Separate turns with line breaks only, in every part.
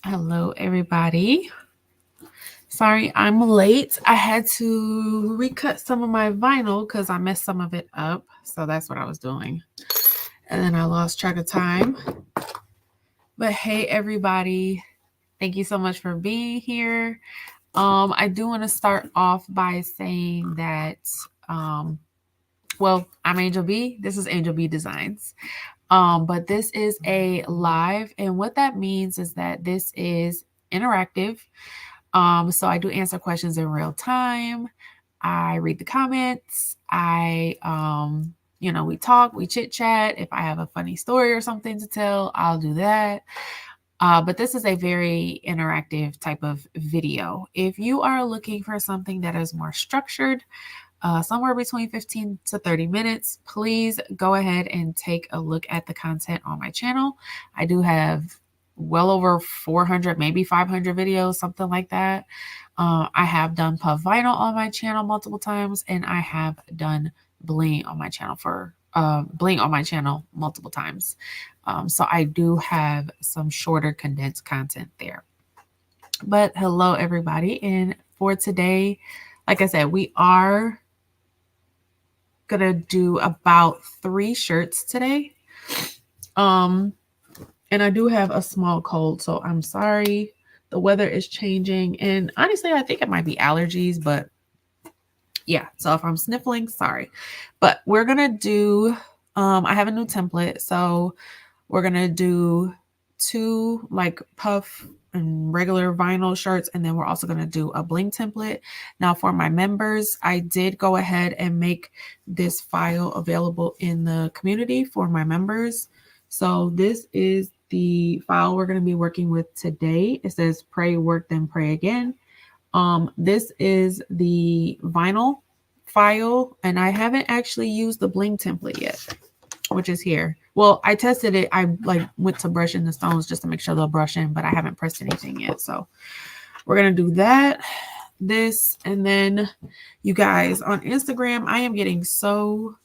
Hello, everybody. Sorry, I'm late. I had to recut some of my vinyl because I messed some of it up. So that's what I was doing. And then I lost track of time. But hey, everybody. Thank you so much for being here. I do want to start off by saying that, um, I'm Angel B. This is Angel B Designs. But this is a live, and what that means is that this is interactive. So I do answer questions in real time. I read the comments. We talk, we chit chat. If I have a funny story or something to tell, I'll do that. But this is a very interactive type of video. If you are looking for something that is more structured, somewhere between 15 to 30 minutes, please go ahead and take a look at the content on my channel. I do have well over 400, maybe 500 videos, something like that. I have done puff vinyl on my channel multiple times, and I have done bling on my channel multiple times. So I do have some shorter condensed content there. But hello, everybody. And for today, like I said, we are going to do about 3 shirts today. And I do have a small cold, so I'm sorry. The weather is changing. And honestly, I think it might be allergies, but yeah. So if I'm sniffling, sorry. But we're going to do, I have a new template. So we're going to do 2 like puff and regular vinyl shirts, and then we're also going to do a bling template. Now for my members, I did go ahead and make this file available in the community for my members. So this is the file we're going to be working with today. It says pray, work, then pray again. This is the vinyl file, and I haven't actually used the bling template yet, which is here. Well, I tested it. I went to brushing the stones just to make sure they'll brush in, but I haven't pressed anything yet. So we're going to do that, this, and then you guys on Instagram, I am getting so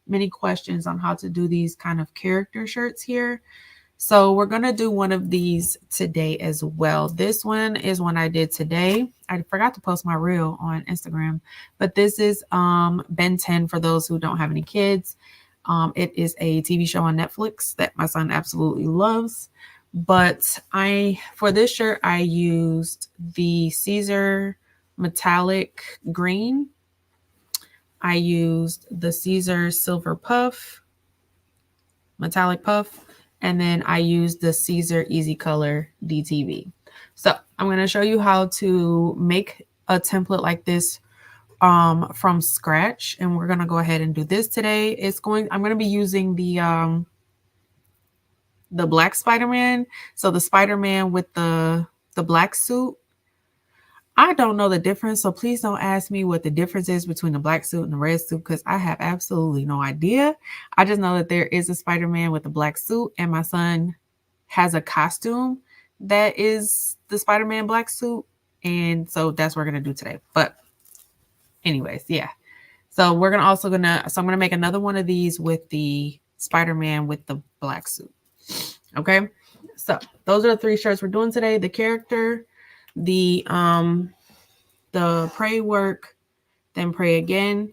many questions on how to do these kind of character shirts here. So we're going to do one of these today as well. This one is one I did today. I forgot to post my reel on Instagram, but this is Ben 10 for those who don't have any kids. It is a TV show on Netflix that my son absolutely loves. But for this shirt, I used the Siser metallic green. I used the Siser silver puff, metallic puff, and then I used the Siser Easy Color DTV. So I'm going to show you how to make a template like this from scratch, and we're going to go ahead and do this today. I'm going to be using the black Spider-Man. So the Spider-Man with the black suit. I don't know the difference, so please don't ask me what the difference is between the black suit and the red suit, because I have absolutely no idea. I just know that there is a Spider-Man with a black suit, and my son has a costume that is the Spider-Man black suit, and so that's what we're going to do today. But anyways, yeah. So I'm going to make another one of these with the Spider-Man with the black suit. Okay. So those are the 3 shirts we're doing today. The character, the pray, work, then pray again,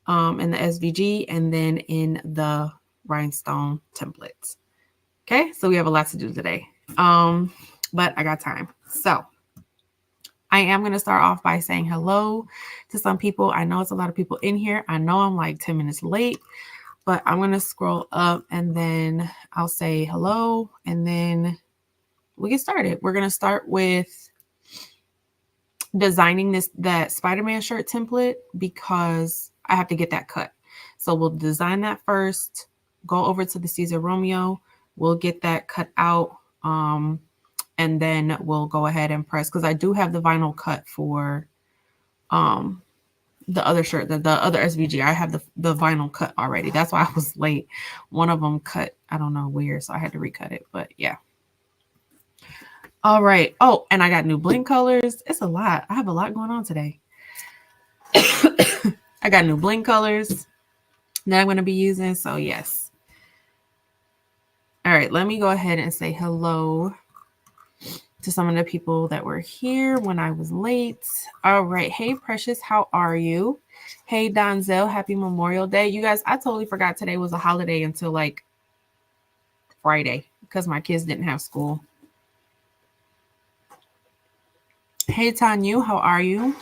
in the SVG, and then in the Rhinestone templates. Okay. So we have a lot to do today. But I got time. So I am going to start off by saying hello to some people. I know it's a lot of people in here. I know I'm like 10 minutes late, but I'm going to scroll up and then I'll say hello and then we get started. We're going to start with designing that Spider-Man shirt template because I have to get that cut. So we'll design that first, go over to the Siser Romeo. We'll get that cut out. And then we'll go ahead and press, because I do have the vinyl cut for the other shirt, the other SVG. I have the vinyl cut already. That's why I was late. One of them cut, I don't know where, so I had to recut it, but yeah. All right. Oh, and I got new bling colors. It's a lot. I have a lot going on today. I got new bling colors that I'm going to be using, so yes. All right, let me go ahead and say hello to some of the people that were here when I was late. All right. Hey, Precious, how are you? Hey, Donzel, happy Memorial Day. You guys, I totally forgot today was a holiday until like Friday because my kids didn't have school. Hey, Tanyu, how are you?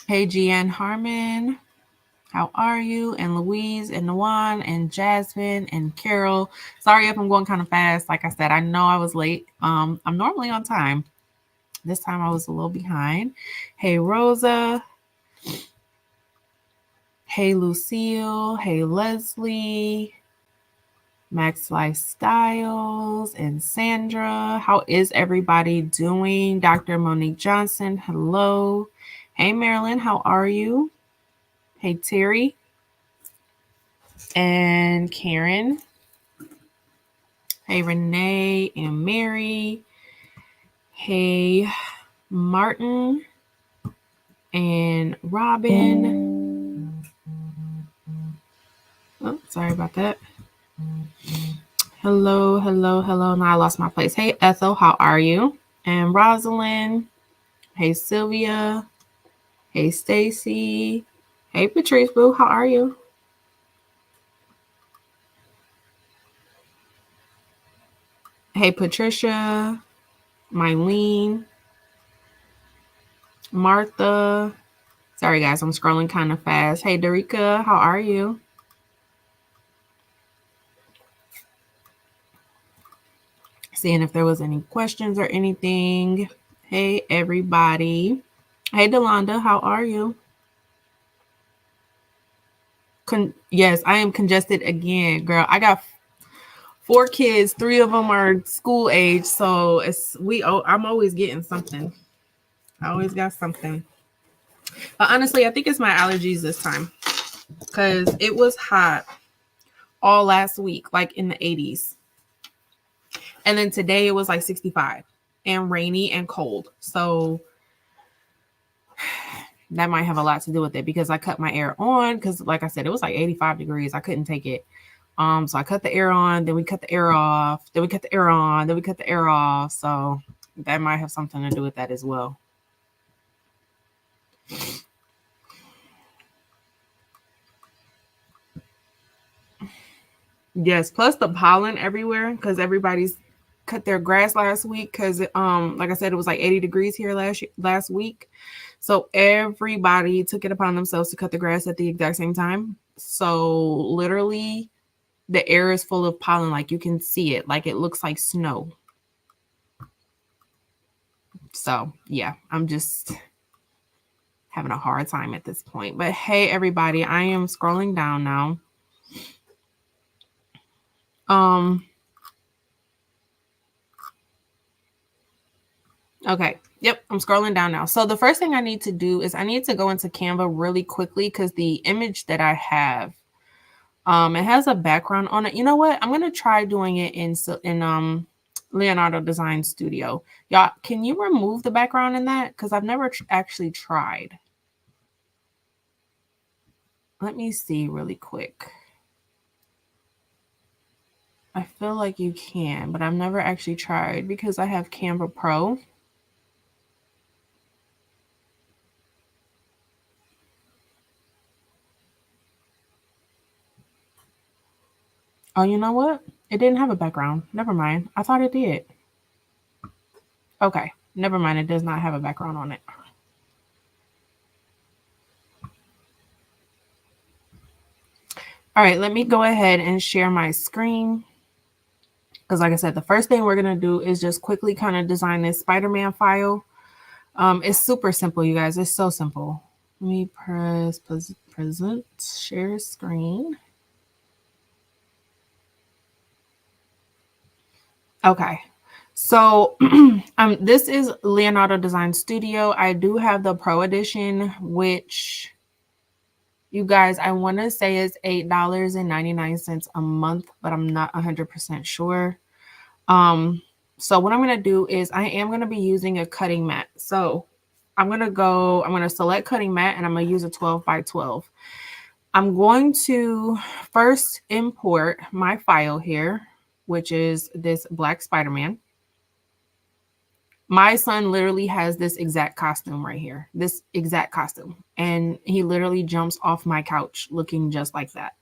Hey, Gian Harmon, how are you? And Louise and Nawan and Jasmine and Carol. Sorry if I'm going kind of fast. Like I said, I know I was late. I'm normally on time. This time I was a little behind. Hey, Rosa. Hey, Lucille. Hey, Leslie. Max Lifestyles and Sandra. How is everybody doing? Dr. Monique Johnson. Hello. Hey, Marilyn. How are you? Hey, Terry. And Karen. Hey, Renee and Mary. Hey, Martin and Robin. Oh, sorry about that. Hello, hello, hello. Now I lost my place. Hey, Ethel, how are you? And Rosalind. Hey, Sylvia. Hey, Stacy. Hey, Patrice Boo, how are you? Hey, Patricia. Mylene. Martha. Sorry, guys, I'm scrolling kind of fast. Hey, Derica, how are you? Seeing if there was any questions or anything. Hey, everybody. Hey, Delonda, how are you? Yes, I am congested again, girl. I got 4 kids. 3 of them are school age, so I'm always getting something. I always got something. But honestly, I think it's my allergies this time because it was hot all last week, like in the 80s. And then today it was like 65 and rainy and cold. So that might have a lot to do with it because I cut my air on because, like I said, it was like 85 degrees. I couldn't take it. So I cut the air on, then we cut the air off, then we cut the air on, then we cut the air off. So that might have something to do with that as well. Yes, plus the pollen everywhere because everybody's cut their grass last week because like I said, it was like 80 degrees here last week. So everybody took it upon themselves to cut the grass at the exact same time. So literally the air is full of pollen, like you can see it, like it looks like snow. So yeah, I'm just having a hard time at this point. But hey, everybody, I am scrolling down now. Okay. Yep. I'm scrolling down now. So the first thing I need to do is I need to go into Canva really quickly because the image that I have, it has a background on it. You know what? I'm going to try doing it in Leonardo Design Studio. Y'all, can you remove the background in that? Because I've never actually tried. Let me see really quick. I feel like you can, but I've never actually tried because I have Canva Pro. Oh, you know what? It didn't have a background. Never mind. I thought it did. Okay. Never mind. It does not have a background on it. All right. Let me go ahead and share my screen. Because like I said, the first thing we're going to do is just quickly kind of design this Spider-Man file. It's super simple, you guys. It's so simple. Let me press present, share screen. Okay. So this is Leonardo Design Studio. I do have the Pro Edition, which you guys, I want to say is $8.99 a month, but I'm not 100% sure. So what I'm going to do is I am going to be using a cutting mat. So I'm going to select cutting mat and I'm going to use a 12 by 12. I'm going to first import my file here. which is this black Spider-Man. My son literally has this exact costume right here, this exact costume. And he literally jumps off my couch looking just like that.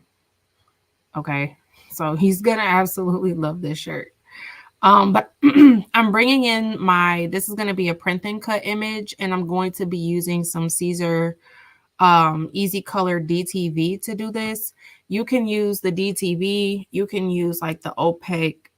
Okay. So he's going to absolutely love this shirt. But I'm bringing in this is going to be a print and cut image, and I'm going to be using some Siser Easy Color DTV to do this. You can use the DTV. You can use like the opaque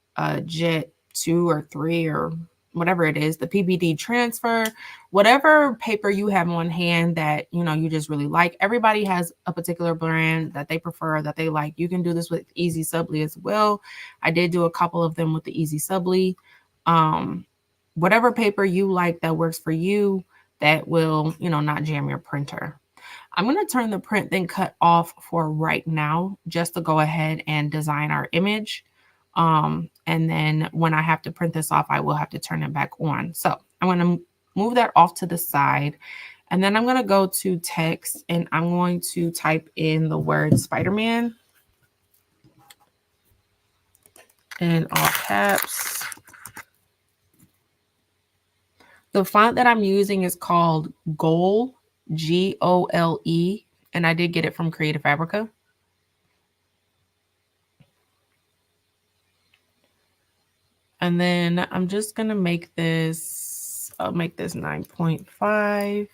Jet 2 or 3 or whatever it is, the PBD transfer, whatever paper you have on hand that, you know, you just really like. Everybody has a particular brand that they prefer, that they like. You can do this with Easy Subly as well. I did do a couple of them with the Easy Subly. Whatever paper you like that works for you, that will, you know, not jam your printer. I'm going to turn the print then cut off for right now, just to go ahead and design our image. And then when I have to print this off, I will have to turn it back on. So I'm going to move that off to the side. And then I'm going to go to text, and I'm going to type in the word Spider-Man in all caps. The font that I'm using is called Gole, Gole, and I did get it from Creative Fabrica. And then I'm just going to make this, I'll make this 9.5.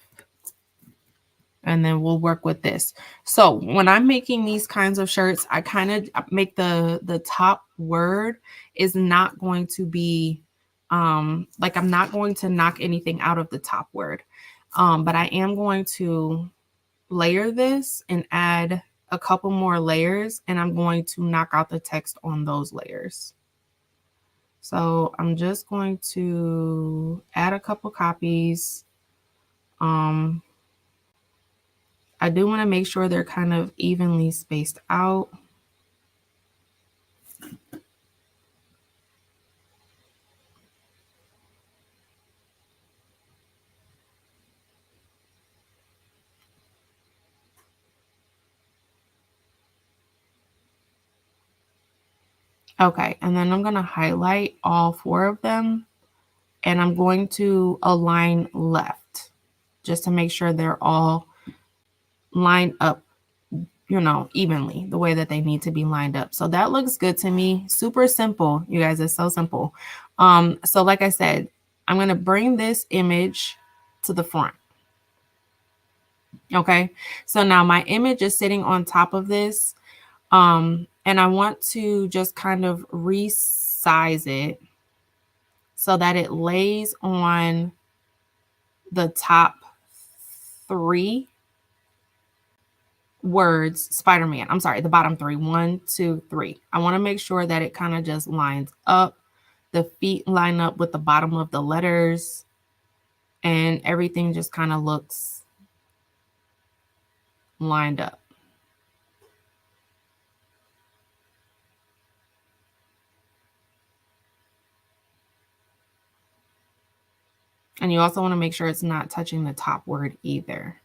And then we'll work with this. So when I'm making these kinds of shirts, I kind of make the top word is not going to be, like I'm not going to knock anything out of the top word. But I am going to layer this and add a couple more layers, and I'm going to knock out the text on those layers. So I'm just going to add a couple copies. I do want to make sure they're kind of evenly spaced out. Okay, and then I'm going to highlight all 4 of them, and I'm going to align left just to make sure they're all lined up, you know, evenly, the way that they need to be lined up. So that looks good to me. Super simple, you guys. It's so simple. So like I said, I'm going to bring this image to the front. Okay, so now my image is sitting on top of this. And I want to just kind of resize it so that it lays on the top 3 words, Spider-Man. I'm sorry, the bottom 3, 1, 2, 3. I want to make sure that it kind of just lines up. The feet line up with the bottom of the letters, and everything just kind of looks lined up. And you also want to make sure it's not touching the top word either.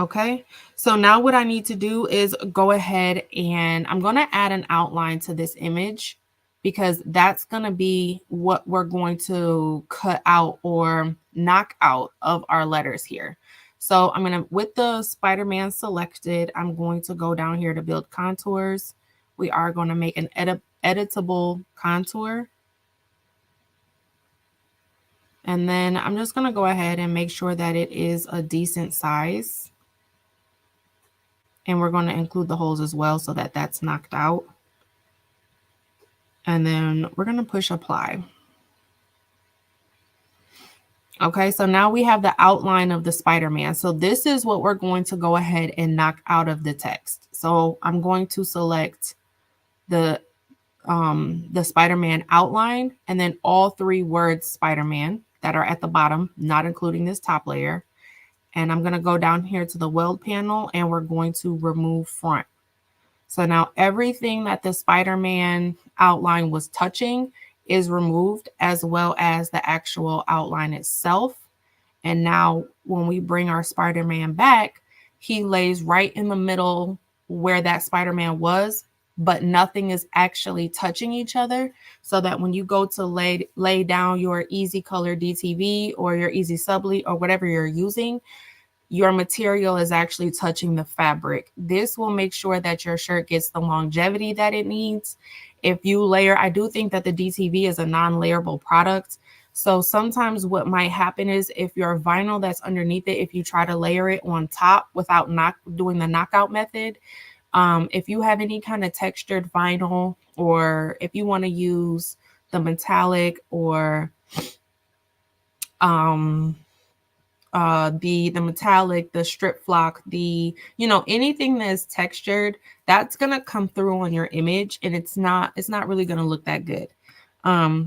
Okay, so now what I need to do is go ahead and I'm going to add an outline to this image, because that's going to be what we're going to cut out or knock out of our letters here. So I'm going to, with the Spider-Man selected, I'm going to go down here to build contours. We are going to make an editable contour. And then I'm just going to go ahead and make sure that it is a decent size. And we're going to include the holes as well so that that's knocked out. And then we're going to push apply. Okay, so now we have the outline of the Spider-Man. So this is what we're going to go ahead and knock out of the text. So I'm going to select the Spider-Man outline, and then all 3 words Spider-Man that are at the bottom, not including this top layer. And I'm going to go down here to the weld panel, and we're going to remove front. So now everything that the Spider-Man outline was touching is removed, as well as the actual outline itself. And now when we bring our Spider-Man back, he lays right in the middle where that Spider-Man was. but nothing is actually touching each other, so that when you go to lay down your Easy Color DTV or your Easy Subly or whatever you're using, your material is actually touching the fabric. This will make sure that your shirt gets the longevity that it needs. If you layer, I do think that the DTV is a non-layerable product. So sometimes what might happen is if your vinyl that's underneath it, if you try to layer it on top without doing the knockout method, if you have any kind of textured vinyl, or if you want to use the metallic or the metallic, the strip flock, anything that's textured, that's gonna come through on your image, and it's not really gonna look that good.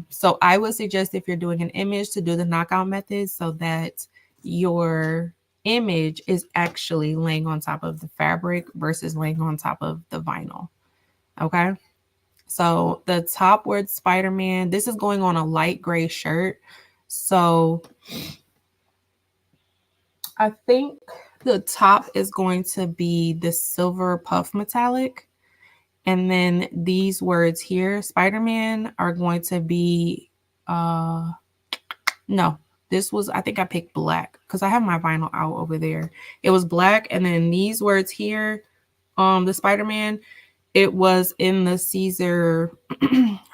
So I would suggest, if you're doing an image, to do the knockout method so that your image is actually laying on top of the fabric versus laying on top of the vinyl. Okay. So the top word Spider-Man, this is going on a light gray shirt. So I think the top is going to be the silver puff metallic. And then these words here, Spider-Man, are going to be, no, I think I picked black because I have my vinyl out over there. It was black. And then these words here, the Spider-Man, it was in the Siser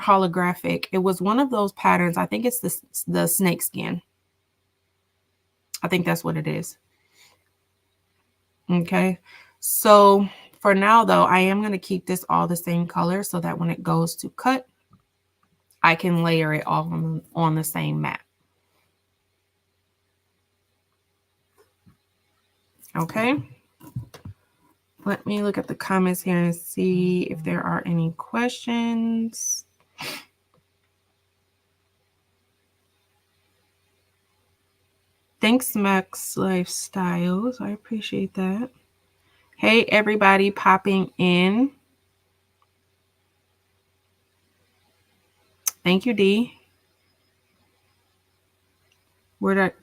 holographic. It was one of those patterns. I think it's the snake skin. I think that's what it is. Okay. So for now, though, I am going to keep this all the same color so that when it goes to cut, I can layer it all on the same mat. Okay. Let me look at the comments here and see if there are any questions. Thanks, Max Lifestyles. I appreciate that. Hey, everybody popping in. Thank you, D. Where'd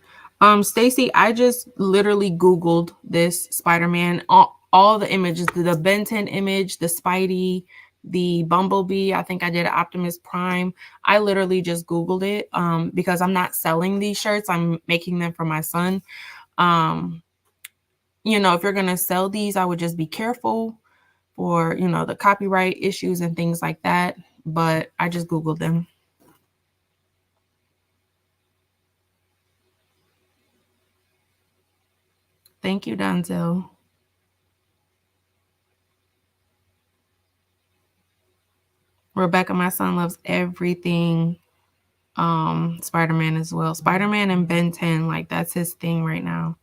Stacy, I just literally Googled this Spider-Man. All the images, the Ben 10 image, the Spidey, the Bumblebee. I think I did Optimus Prime. I literally just Googled it because I'm not selling these shirts. I'm making them for my son. If you're going to sell these, I would just be careful for, the copyright issues and things like that. But I just Googled them. Thank you, Donzel. Rebecca, my son loves everything Spider-Man as well. Spider-Man and Ben 10, like that's his thing right now.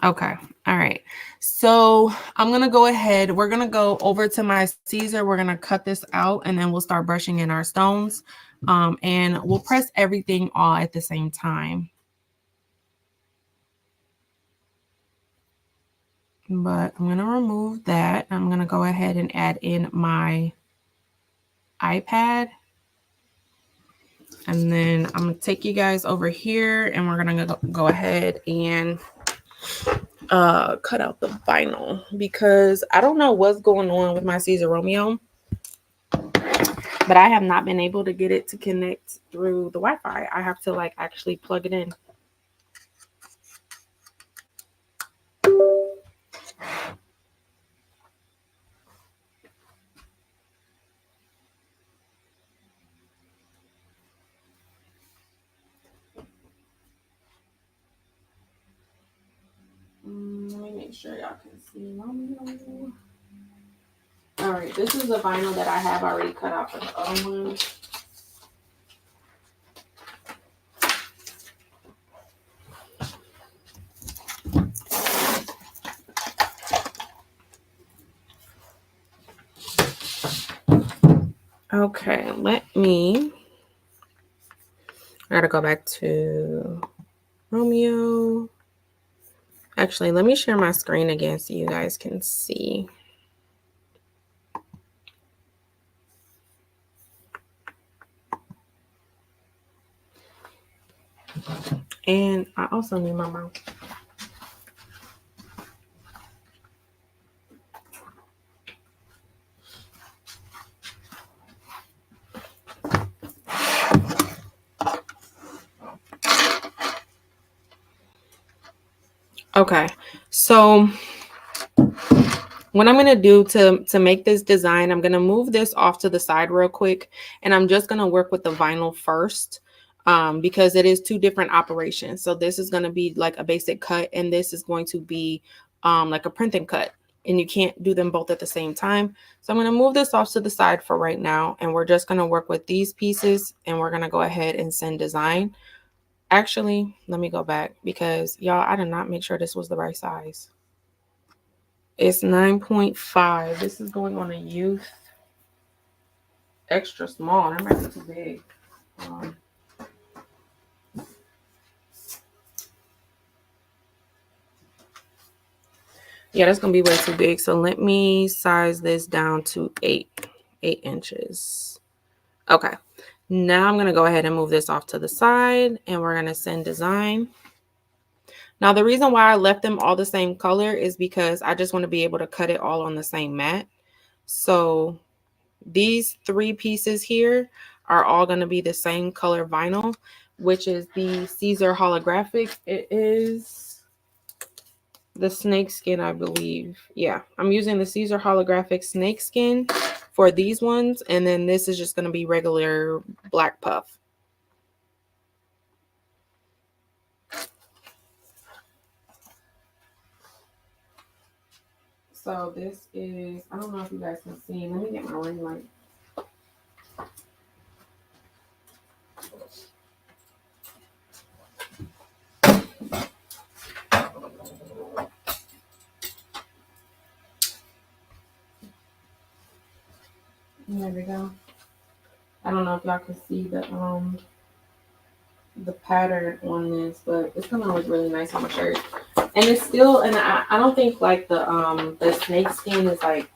Okay. All right. So I'm going to go ahead. We're going to go over to my Siser. We're going to cut this out and then we'll start brushing in our stones. And we'll press everything all at the same time. But I'm going to remove that. I'm going to go ahead and add in my iPad. And then I'm going to take you guys over here and we're going to go ahead and cut out the vinyl because I don't know what's going on with my Siser Romeo, but I have not been able to get it to connect through the Wi-Fi. I have to actually plug it in. Let me make sure y'all can see Romeo. All right, this is the vinyl that I have already cut out for the other one. Okay, I gotta go back to Romeo. Actually, let me share my screen again so you guys can see. And I also need my mouth. Okay, so what I'm going to do to make this design, I'm going to move this off to the side real quick, and I'm just going to work with the vinyl first because it is two different operations. So this is going to be like a basic cut, and this is going to be like a printing cut, and you can't do them both at the same time. So I'm going to move this off to the side for right now, and we're just going to work with these pieces, and we're going to go ahead and send design. Actually, let me go back because y'all, I did not make sure this was the right size. It's 9.5. This is going on a youth extra small. That might be too big. Yeah, that's going to be way too big. So let me size this down to 8 inches. Okay. Now I'm going to go ahead and move this off to the side, and we're going to send design. Now, the reason why I left them all the same color is because I just want to be able to cut it all on the same mat. So these 3 pieces here are all going to be the same color vinyl, which is the Siser holographic. It is the snake skin, I believe. Yeah, I'm using the Siser holographic snake skin for these ones. And then this is just going to be regular black puff. So this is, I don't know if you guys can see. Let me get my ring light. There we go. I don't know if y'all can see the pattern on this, but it's gonna look really nice on my shirt. And it's still, and I don't think like the snake skin is like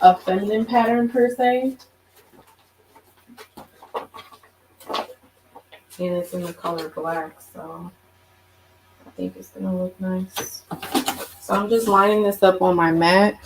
a feminine pattern per se. And it's in the color black, so I think it's gonna look nice. So I'm just lining this up on my mat.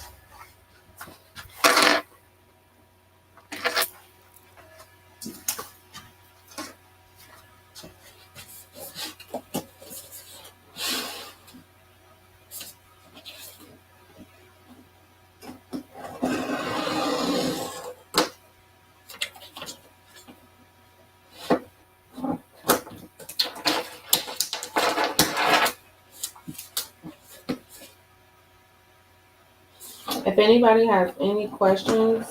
If anybody has any questions,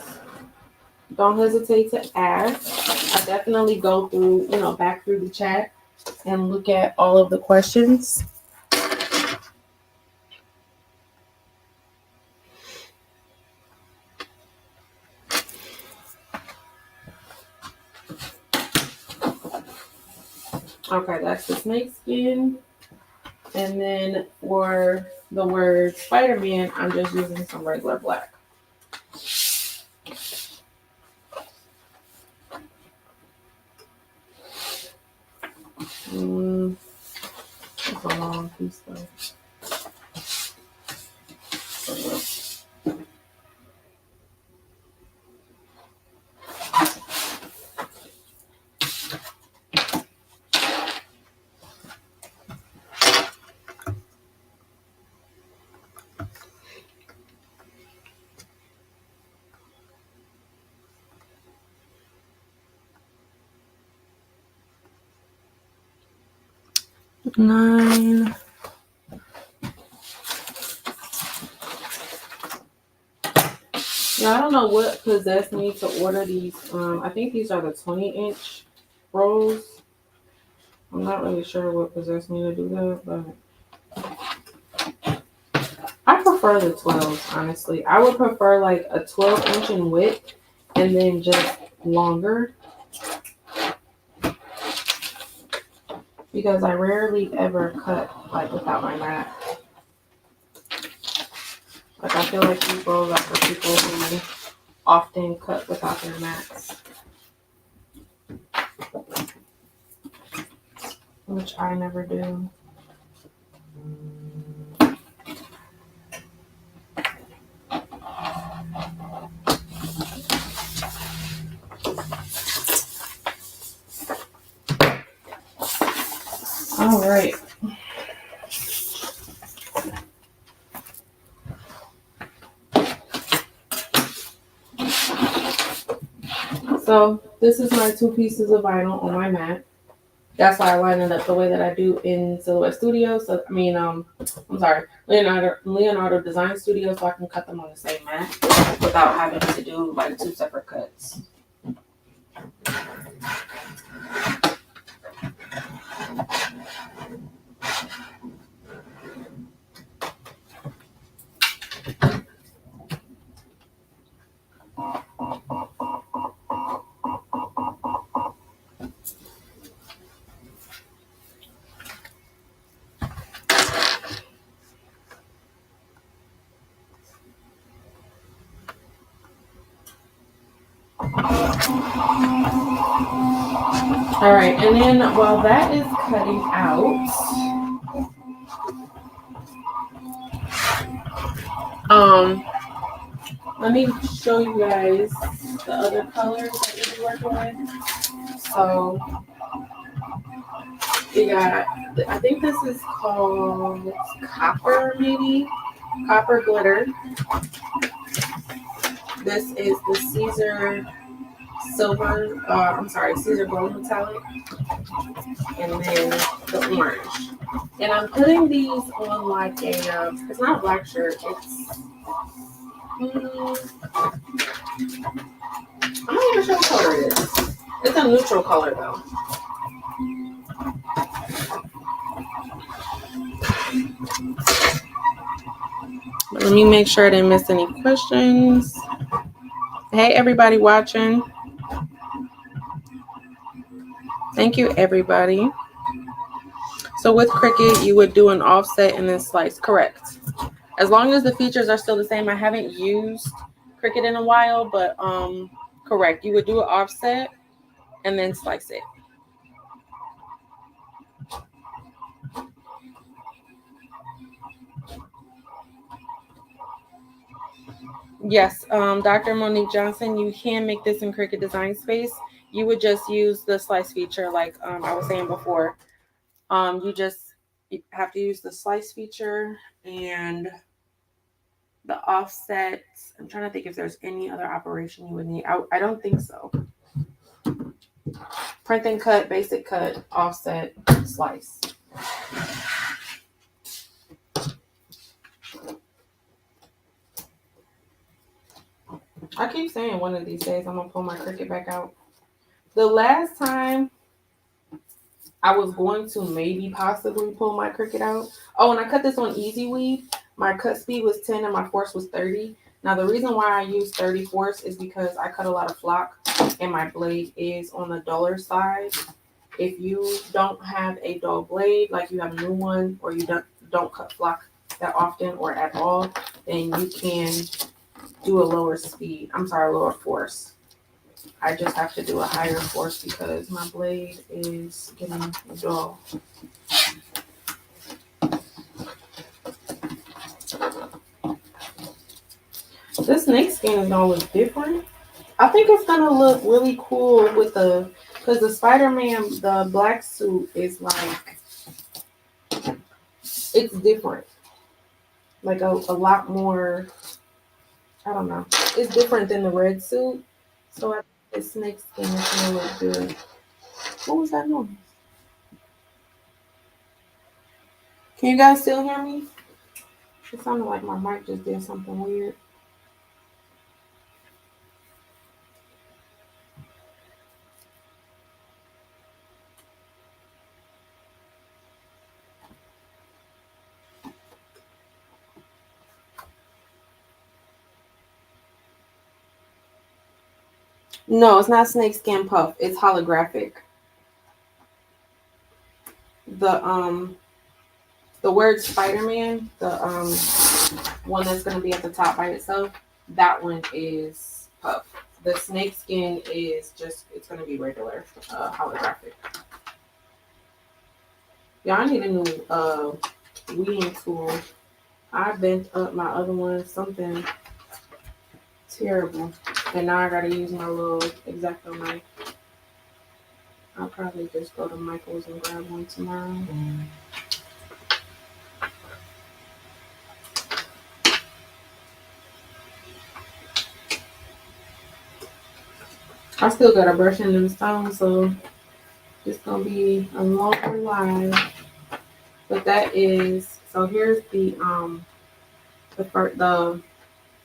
don't hesitate to ask. I definitely go through, back through the chat and look at all of the questions. Okay, that's the snake skin. And then for the word Spider-Man, I'm just using some regular black. It's a long piece though. Nine. Yeah, I don't know what possessed me to order these. I think these are the 20-inch rolls. I'm not really sure what possessed me to do that, but I prefer the 12s, honestly. I would prefer like a 12-inch in width and then just longer. Because I rarely ever cut like without my mat. Like I feel like these rolls are for people who often cut without their mats. which I never do. All right. So this is my 2 pieces of vinyl on my mat. That's why I line it up the way that I do in Silhouette Studio. So I'm sorry, Leonardo Design Studio, so I can cut them on the same mat without having to do like 2 separate cuts. All right, and then while that is cutting out, let me show you guys the other colors that we're working with. So we got, I think this is called copper, maybe copper glitter. This is the Siser Siser gold metallic, and then the orange. And I'm putting these on like a, it's not a black shirt, it's, I'm not even sure what color it is. It's a neutral color though. But let me make sure I didn't miss any questions. Hey, everybody watching. Thank you, everybody. So with Cricut, you would do an offset and then slice. Correct. As long as the features are still the same. I haven't used Cricut in a while, but correct. You would do an offset and then slice it. Yes, Dr. Monique Johnson, you can make this in Cricut Design Space. You would just use the slice feature like I was saying before. You just have to use the slice feature and the offset. I'm trying to think if there's any other operation you would need. I don't think so. Print and cut, basic cut, offset, slice. I keep saying one of these days I'm going to pull my Cricut back out. The last time I was going to maybe possibly pull my Cricut out. Oh, and I cut this on Easy Weave. My cut speed was 10 and my force was 30. Now, the reason why I use 30 force is because I cut a lot of flock and my blade is on the duller side. If you don't have a dull blade, like you have a new one, or you don't cut flock that often or at all, then you can do a lower speed. I'm sorry, a lower force. I just have to do a higher force because my blade is getting dull. This snake skin is gonna look different. I think it's gonna look really cool with because the Spider-Man, the black suit is like, it's different. Like a lot more, I don't know. It's different than the red suit. So I think this snake skin is gonna look good. What was that noise? Can you guys still hear me? It sounded like my mic just did something weird. No, it's not snakeskin puff. It's holographic. The word Spider-Man, the one that's gonna be at the top by itself, that one is puff. The snakeskin is just, it's gonna be regular holographic. Y'all need a new weeding tool. I bent up my other one, something terrible. And now I gotta use my little X-Acto knife. I'll probably just go to Michael's and grab one tomorrow. I still gotta brush in them stones, so it's gonna be a longer live. But that is, so here's the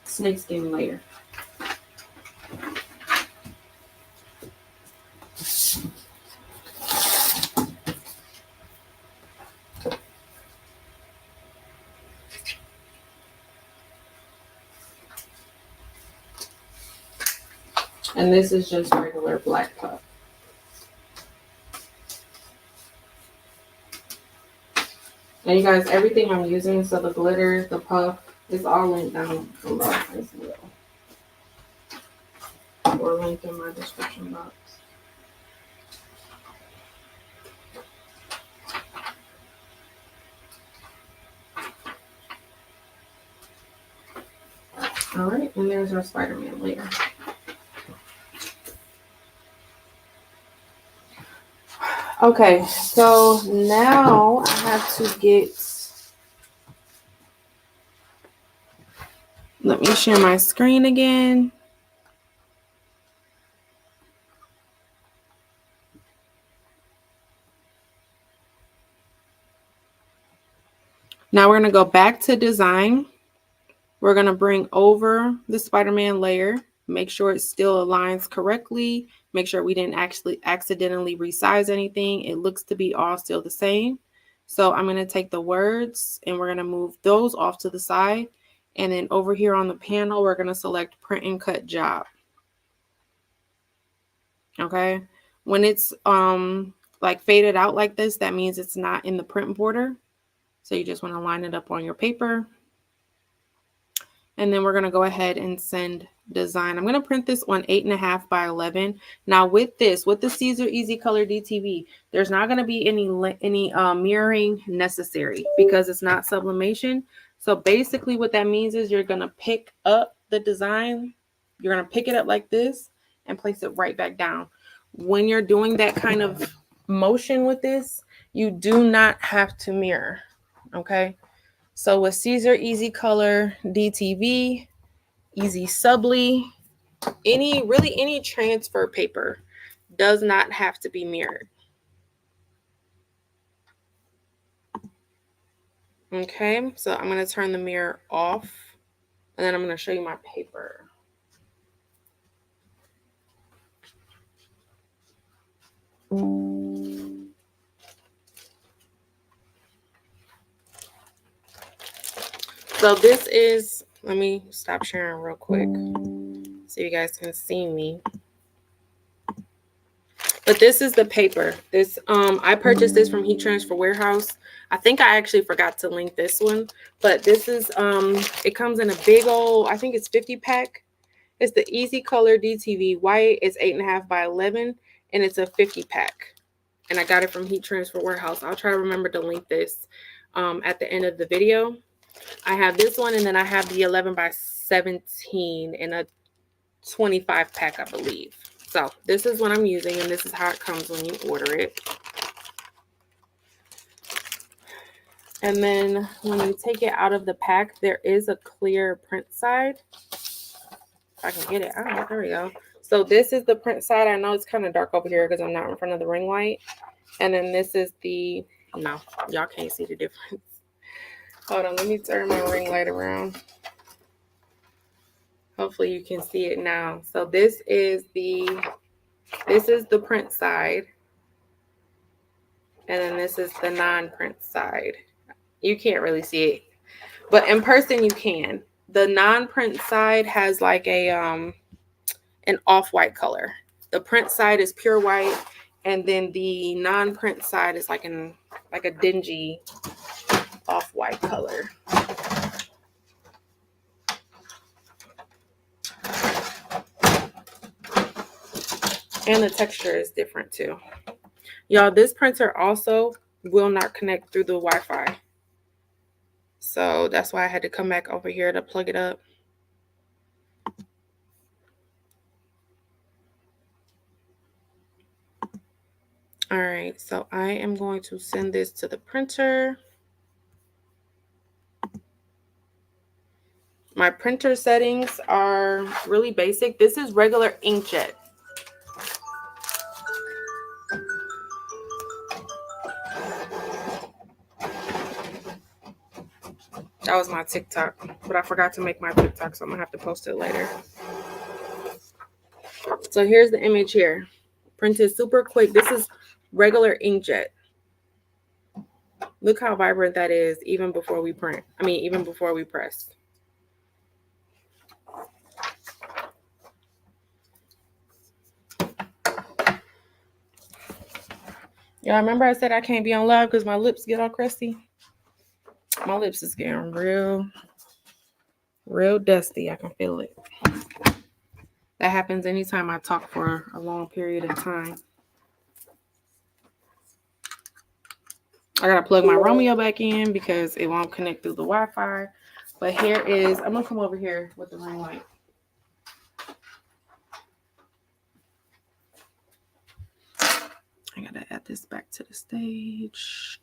snakeskin layer. And this is just regular black puff. And you guys, everything I'm using, so the glitter, the puff, it's all linked down below as well. Or link in my description box. All right, and there's our Spider-Man layer. Okay, so now I have to get, let me share my screen again. Now we're gonna go back to design. We're gonna bring over the Spider-Man layer, make sure it still aligns correctly, make sure we didn't actually accidentally resize anything. It looks to be all still the same. So I'm gonna take the words and we're gonna move those off to the side. And then over here on the panel, we're gonna select print and cut job. Okay, when it's like faded out like this, that means it's not in the print border. So you just want to line it up on your paper. And then we're going to go ahead and send design. I'm going to print this on 8.5 by 11. Now with this, with the Siser Easy Color DTV, there's not going to be any mirroring necessary because it's not sublimation. So basically what that means is you're going to pick up the design. You're going to pick it up like this and place it right back down. When you're doing that kind of motion with this, you do not have to mirror. Okay. So with Siser Easy Color DTV, Easy Subli, any transfer paper does not have to be mirrored. Okay, so I'm going to turn the mirror off and then I'm going to show you my paper. So this is, let me stop sharing real quick so you guys can see me. But this is the paper. This I purchased this from Heat Transfer Warehouse. I think I actually forgot to link this one, but this is it comes in a big old, I think it's 50 pack. It's the Easy Color DTV white. It's 8.5 by 11 and it's a 50 pack. And I got it from Heat Transfer Warehouse. I'll try to remember to link this at the end of the video. I have this one and then I have the 11 by 17 in a 25 pack, I believe. So this is what I'm using and this is how it comes when you order it. And then when you take it out of the pack, there is a clear print side. If I can get it out, there we go. So this is the print side. I know it's kind of dark over here because I'm not in front of the ring light. And then this is the, no, y'all can't see the difference. Hold on, let me turn my ring light around. Hopefully you can see it now. So this is the print side. And then this is the non-print side. You can't really see it, but in person you can. The non-print side has like a an off-white color. The print side is pure white, and then the non-print side is like a dingy off-white color. And the texture is different too. Y'all, this printer also will not connect through the Wi-Fi. So that's why I had to come back over here to plug it up. All right, so I am going to send this to the printer. My printer settings are really basic. This is regular inkjet. That was my TikTok, but I forgot to make my TikTok, so I'm gonna have to post it later. So here's the image here. Printed super quick. This is regular inkjet. Look how vibrant that is even before we print. I mean, even before we press. Y'all remember I said I can't be on live because my lips get all crusty? My lips is getting real dusty. I can feel it. That happens anytime I talk for a long period of time. I gotta plug my Romeo back in because it won't connect through the Wi-Fi. But here is, I'm gonna come over here with the ring light. I gotta add this back to the stage.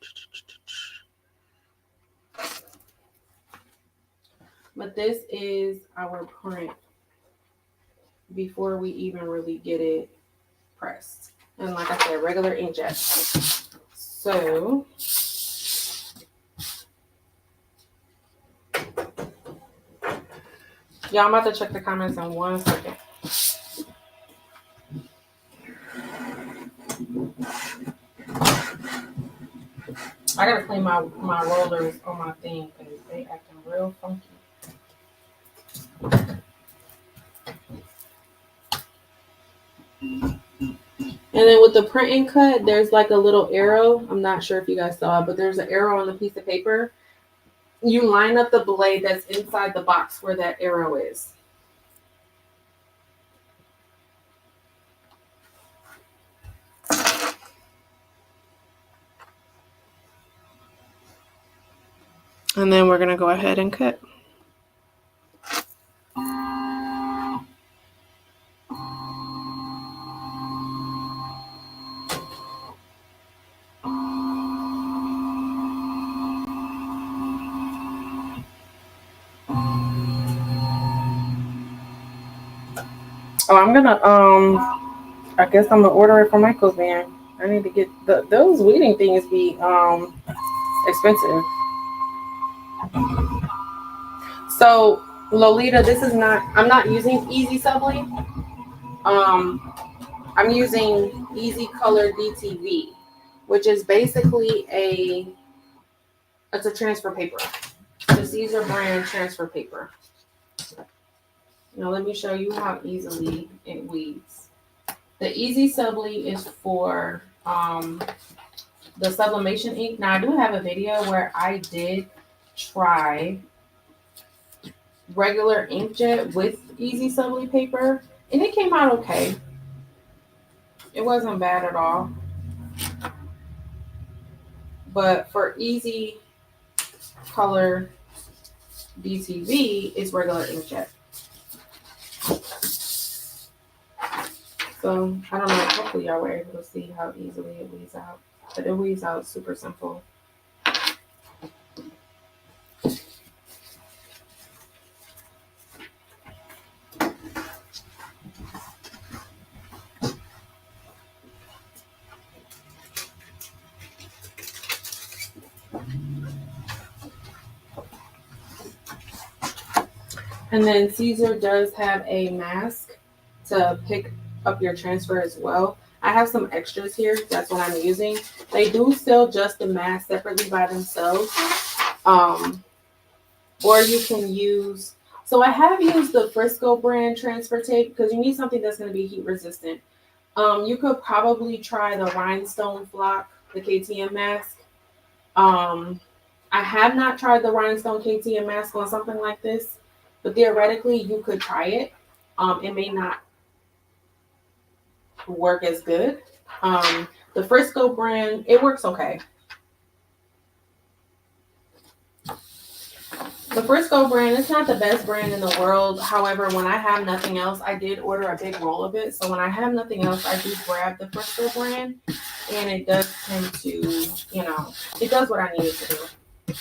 But this is our print before we even really get it pressed. And like I said, regular inkjet. So yeah, I'm about to check the comments in 1 second. I gotta clean my rollers on my thing because they acting real funky. And then with the print and cut, there's like a little arrow. I'm not sure if you guys saw it, but there's an arrow on the piece of paper. You line up the blade that's inside the box where that arrow is. And then we're gonna go ahead and cut. Oh, I'm gonna I guess I'm gonna order it from Michael's van. I need to get those weeding things be expensive. So Lolita, this is not, I'm not using Easy Subly. I'm using Easy Color DTV, which is basically it's a transfer paper. The Siser brand transfer paper. Now let me show you how easily it weeds. The Easy Subly is for the sublimation ink. Now I do have a video where I did try regular inkjet with Easy Subly paper, and it came out okay. It wasn't bad at all. But for Easy Color DTV, it's regular inkjet. So I don't know. Hopefully y'all were able to see how easily it weeds out. But it weeds out super simple. And then Siser does have a mask to pick up your transfer as well. I have some extras here. That's what I'm using. They do sell just the mask separately by themselves. Or you can use, so I have used the Frisco brand transfer tape because you need something that's going to be heat resistant. You could probably try the Rhinestone flock, the KTM mask. I have not tried the Rhinestone KTM mask on something like this, but theoretically you could try it. It may not work as good. The Frisco brand, it works okay. The Frisco brand, it's not the best brand in the world. However, when I have nothing else, I did order a big roll of it. So when I have nothing else, I do grab the Frisco brand. And it does tend to, you know, it does what I need it to do.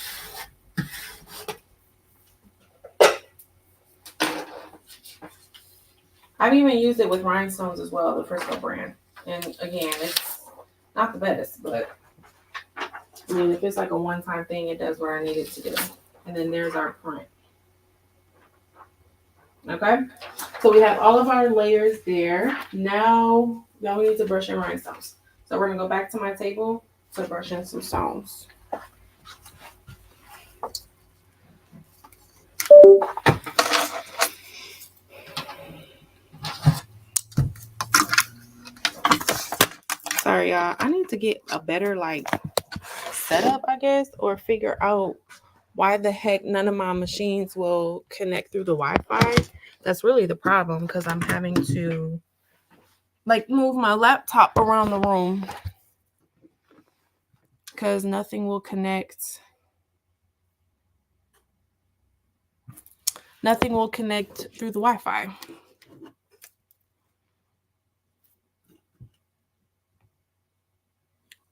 I've even used it with rhinestones as well, the Frisco brand. And again, it's not the best, but I mean, if it's like a one-time thing, it does what I need it to do. And then there's our print. Okay, so we have all of our layers there. Now we need to brush in rhinestones. So we're gonna go back to my table to brush in some stones. Sorry, y'all. I need to get a better like setup, I guess, or figure out why the heck none of my machines will connect through the Wi-Fi. That's really the problem because I'm having to like move my laptop around the room because nothing will connect. Nothing will connect through the Wi-Fi.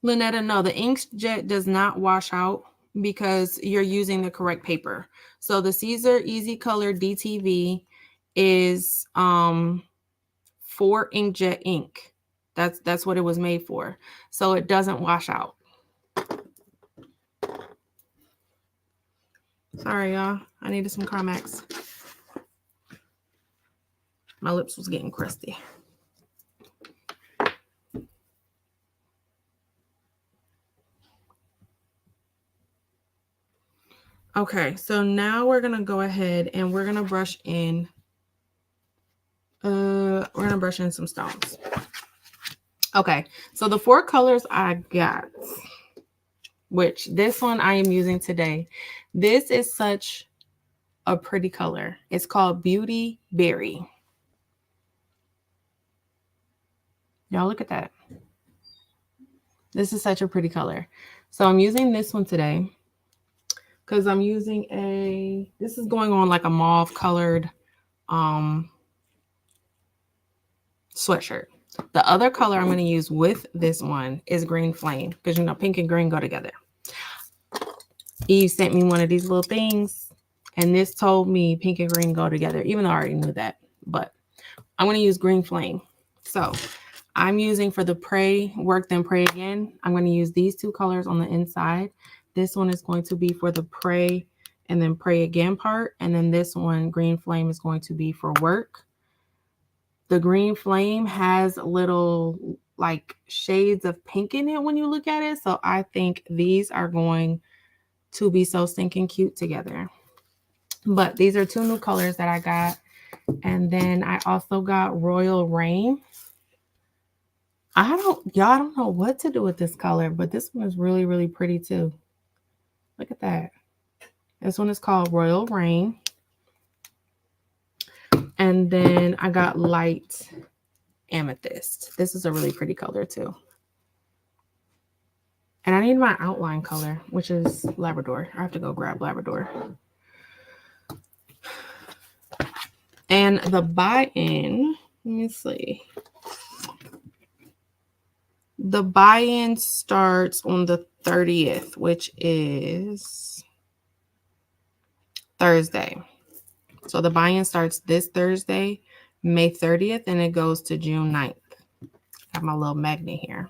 Lynetta, no, the inkjet does not wash out because you're using the correct paper. So the Siser Easy Color DTV is for inkjet ink. That's what it was made for. So it doesn't wash out. Sorry, y'all. I needed some Carmex. My lips was getting crusty. Okay, so now we're gonna go ahead and we're gonna brush in. We're gonna brush in some stones. Okay, so the 4 colors I got, which this one I am using today. This is such a pretty color. It's called Beauty Berry. Y'all look at that. This is such a pretty color. So I'm using this one today because I'm using this is going on like a mauve colored sweatshirt. The other color I'm going to use with this one is Green Flame because, you know, pink and green go together. Eve sent me one of these little things and this told me pink and green go together, even though I already knew that. But I'm going to use Green Flame. So I'm using for the Pray, Work, Then Pray Again. I'm going to use these 2 colors on the inside. This one is going to be for the Pray and then Pray Again part. And then this one, Green Flame, is going to be for work. The Green Flame has little like shades of pink in it when you look at it. So I think these are going to be so stinking cute together. But these are 2 new colors that I got. And then I also got Royal Rain. Y'all don't know what to do with this color, but this one is really, really pretty too. Look at that. This one is called Royal Rain. And then I got Light Amethyst. This is a really pretty color too. And I need my outline color, which is Labrador. I have to go grab Labrador. And the buy-in, let me see. The buy-in starts on the 30th, which is Thursday. So the buy-in starts this Thursday, May 30th, and it goes to June 9th. Got my little magnet here.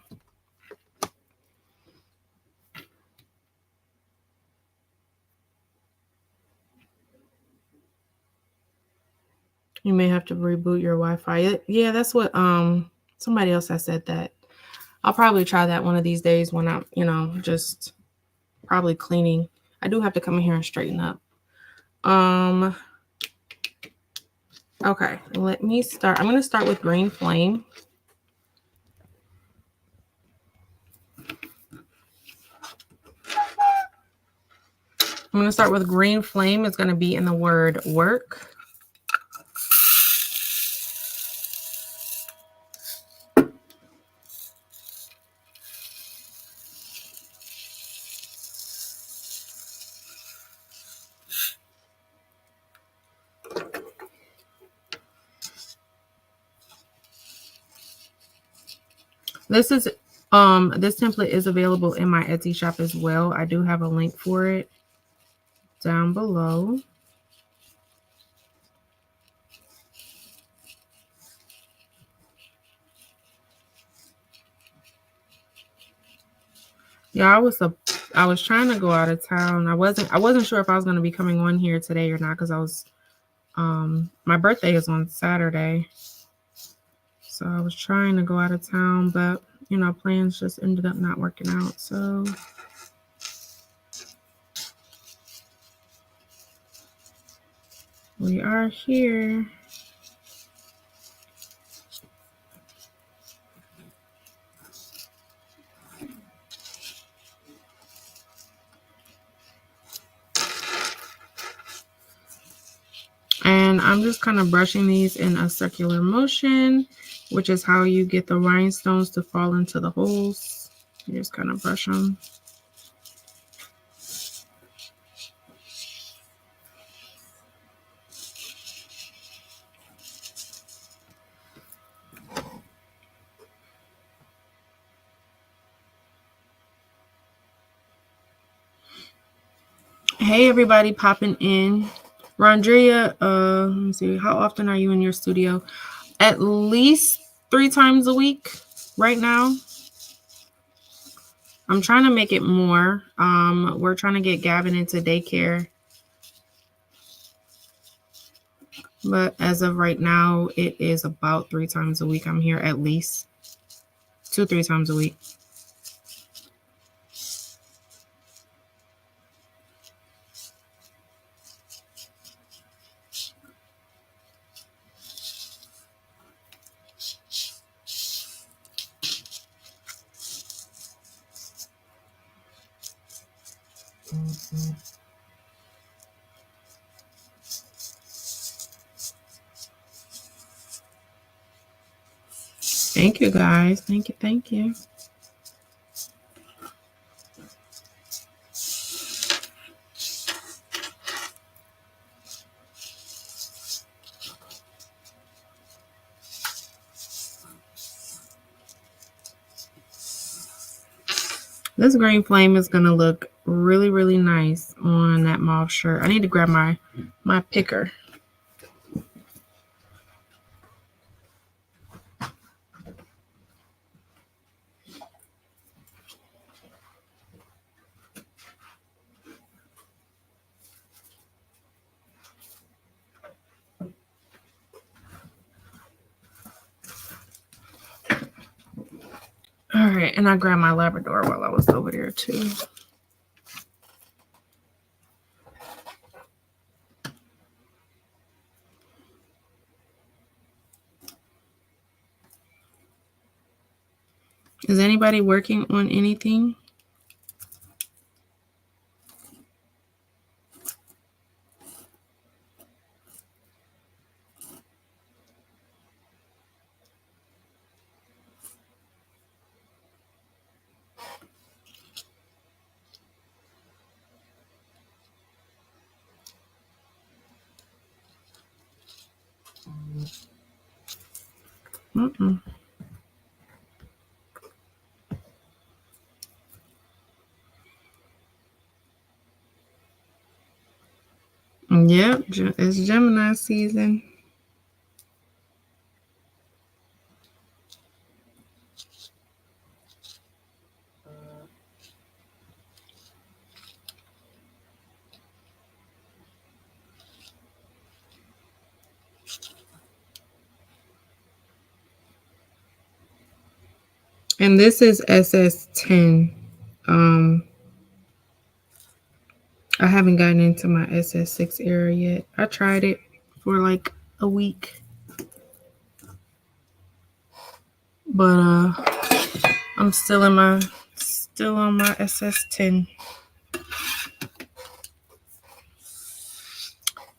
You may have to reboot your Wi-Fi. Yeah, that's what somebody else has said that. I'll probably try that one of these days when I'm, you know, just probably cleaning. I do have to come in here and straighten up. Okay, let me start. I'm going to start with Green Flame. I'm going to start with Green Flame. It's going to be in the word work. This is this template is available in my Etsy shop as well. I do have a link for it down below. Yeah, I was trying to go out of town. I wasn't sure if I was going to be coming on here today or not, because I was my birthday is on Saturday. So I was trying to go out of town, but you know, plans just ended up not working out. So we are here. And I'm just kind of brushing these in a circular motion, which is how you get the rhinestones to fall into the holes. You just kind of brush them. Hey, everybody popping in. Rondrea, let me see. How often are you in your studio? At least 3 times a week right now. I'm trying to make it more. We're trying to get Gavin into daycare. But as of right now, it is about 3 times a week. I'm here at least 2-3 times a week. Thank you, guys. Thank you. Thank you. This green flame is going to look really, really nice on that mauve shirt. I need to grab my picker. All right, and I grabbed my Labrador while I was over there too. Is anybody working on anything? Mm-mm. Yep, it's Gemini season. And this is SS10. I haven't gotten into my SS6 era yet. I tried it for like a week. But I'm still on my SS10.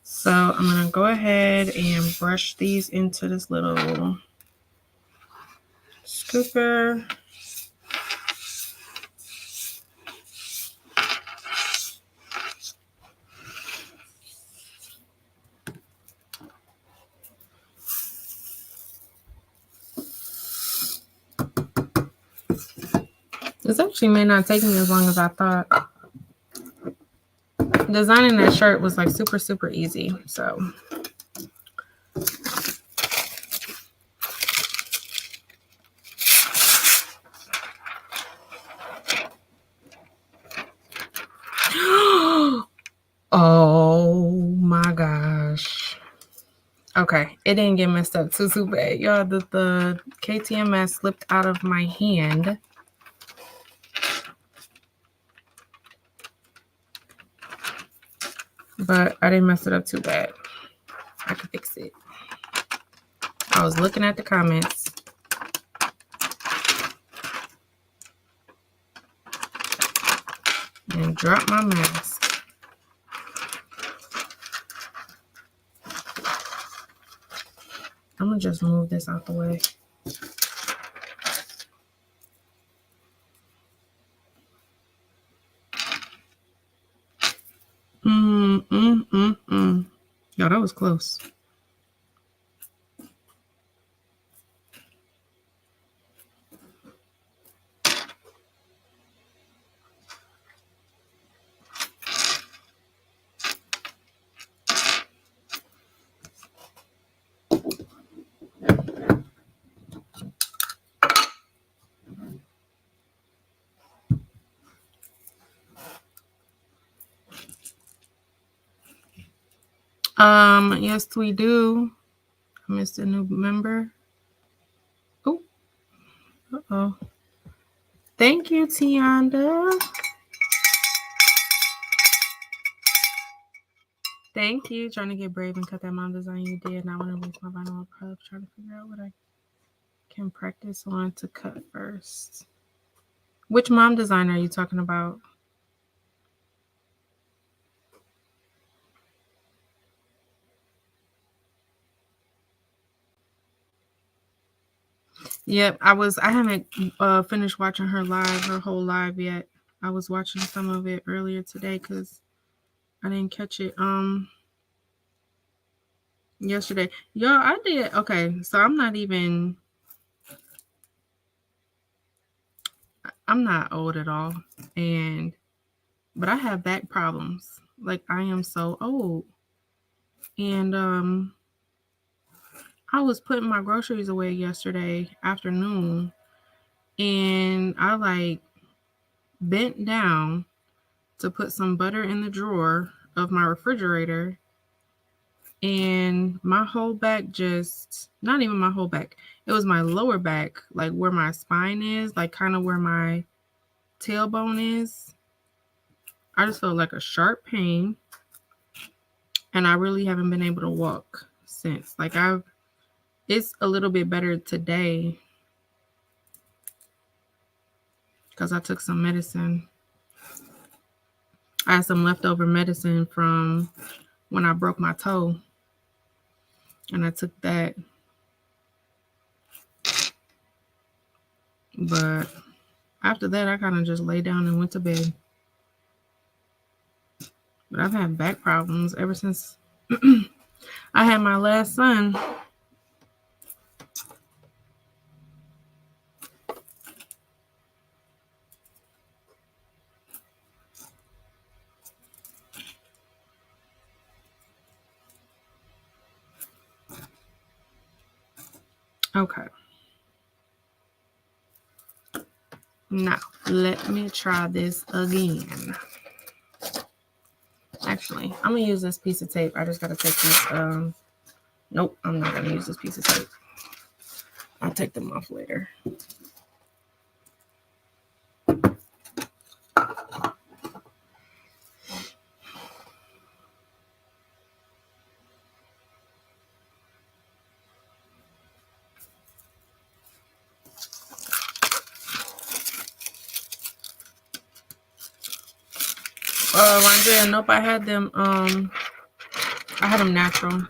So I'm gonna go ahead and brush these into this little scooper. This actually may not take me as long as I thought. Designing that shirt was like super, super easy. So oh my gosh. Okay, it didn't get messed up too bad. Y'all, the KTMS slipped out of my hand. But I didn't mess it up too bad. I can fix it. I was looking at the comments. And dropped my mask. I'm going to just move this out the way. Yo, that was close. Yes, we do. I missed a new member. Oh. Uh-oh. Thank you, Tianda. Thank you. Trying to get brave and cut that mom design you did. Now I want to waste my vinyl puff. Trying to figure out what I can practice on to cut first. Which mom design are you talking about? Yep, I haven't finished watching her whole live yet. I was watching some of it earlier today because I didn't catch it yesterday. Yo, I did. Okay, so I'm not old at all, but I have back problems. Like, I am so old. And I was putting my groceries away yesterday afternoon, and I like bent down to put some butter in the drawer of my refrigerator, and my whole back not even my whole back, it was my lower back, like where my spine is, like kind of where my tailbone is. I just felt like a sharp pain, and I really haven't been able to walk since. Like, it's a little bit better today because I took some medicine. I had some leftover medicine from when I broke my toe, and I took that. But after that, I kind of just lay down and went to bed. But I've had back problems ever since I had my last son. Okay. Now, let me try this again. Actually, I'm going to use this piece of tape. I just got to take these. Nope, I'm not going to use this piece of tape. I'll take them off later. Andrea, nope, I had them natural.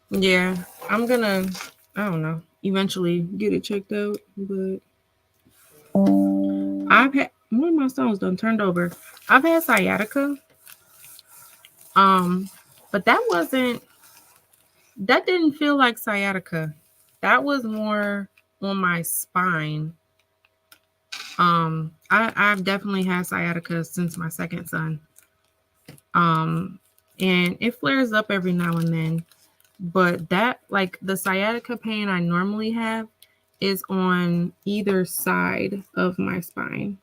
Yeah, I'm gonna, I don't know, eventually get it checked out, but I've had, one of my stones done turned over. I've had sciatica, but that wasn't That didn't feel like sciatica. That was more on my spine. I've definitely had sciatica since my second son. And it flares up every now and then. But that, like, the sciatica pain I normally have is on either side of my spine.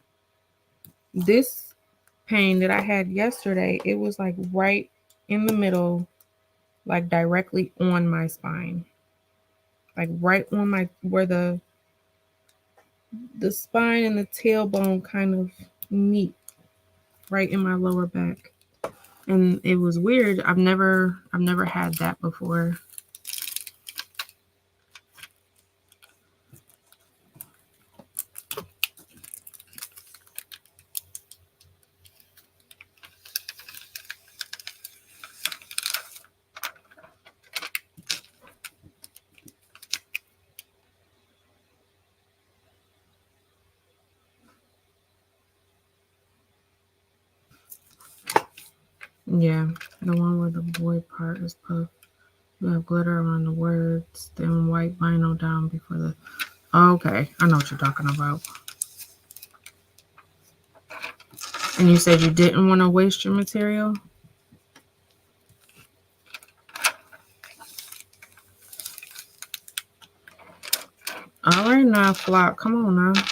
This pain that I had yesterday, it was like right in the middle, like directly on my spine. Like right on my, where the spine and the tailbone kind of meet, right in my lower back. And it was weird. I've never had that before. Yeah, the one where the boy part is puffed. You have glitter around the words, then white vinyl down before the... Okay, I know what you're talking about. And you said you didn't want to waste your material? All right now, Flock, come on now.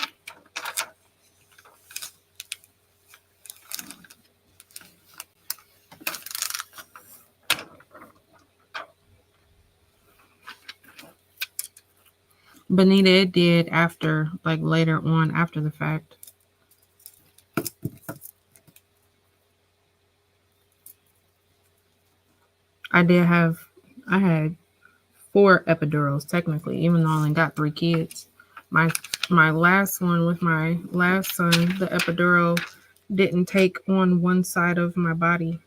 Benita, it did after, like later on, after the fact. I had 4 epidurals technically, even though I only got 3 kids. My last one with my last son, the epidural didn't take on one side of my body.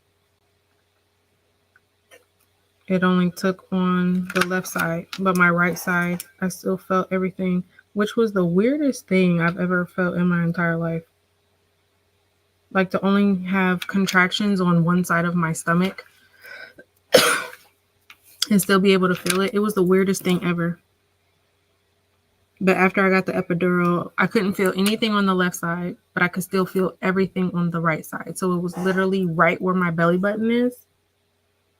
It only took on the left side, but my right side, I still felt everything, which was the weirdest thing I've ever felt in my entire life. Like to only have contractions on one side of my stomach and still be able to feel it. It was the weirdest thing ever. But after I got the epidural, I couldn't feel anything on the left side, but I could still feel everything on the right side. So it was literally right where my belly button is.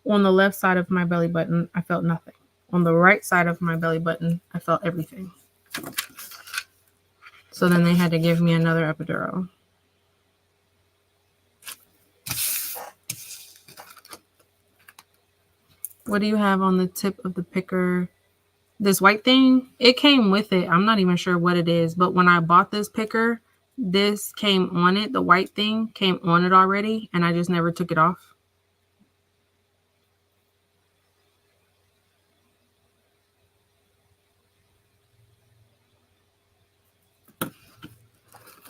On the left side of my belly button, I felt nothing. On the right side of my belly button, I felt everything. So then they had to give me another epidural. What do you have on the tip of the picker? This white thing, it came with it. I'm not even sure what it is, but when I bought this picker, this came on it. The white thing came on it already, and I just never took it off.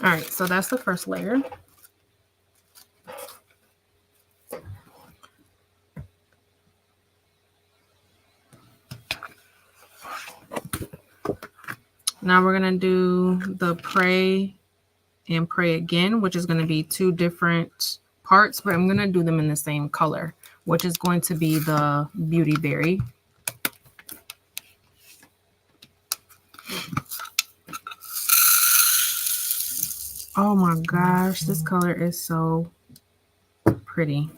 All right, so that's the first layer. Now we're going to do the pray and pray again, which is going to be 2 different parts, but I'm going to do them in the same color, which is going to be the beauty berry. Oh my gosh, this color is so pretty.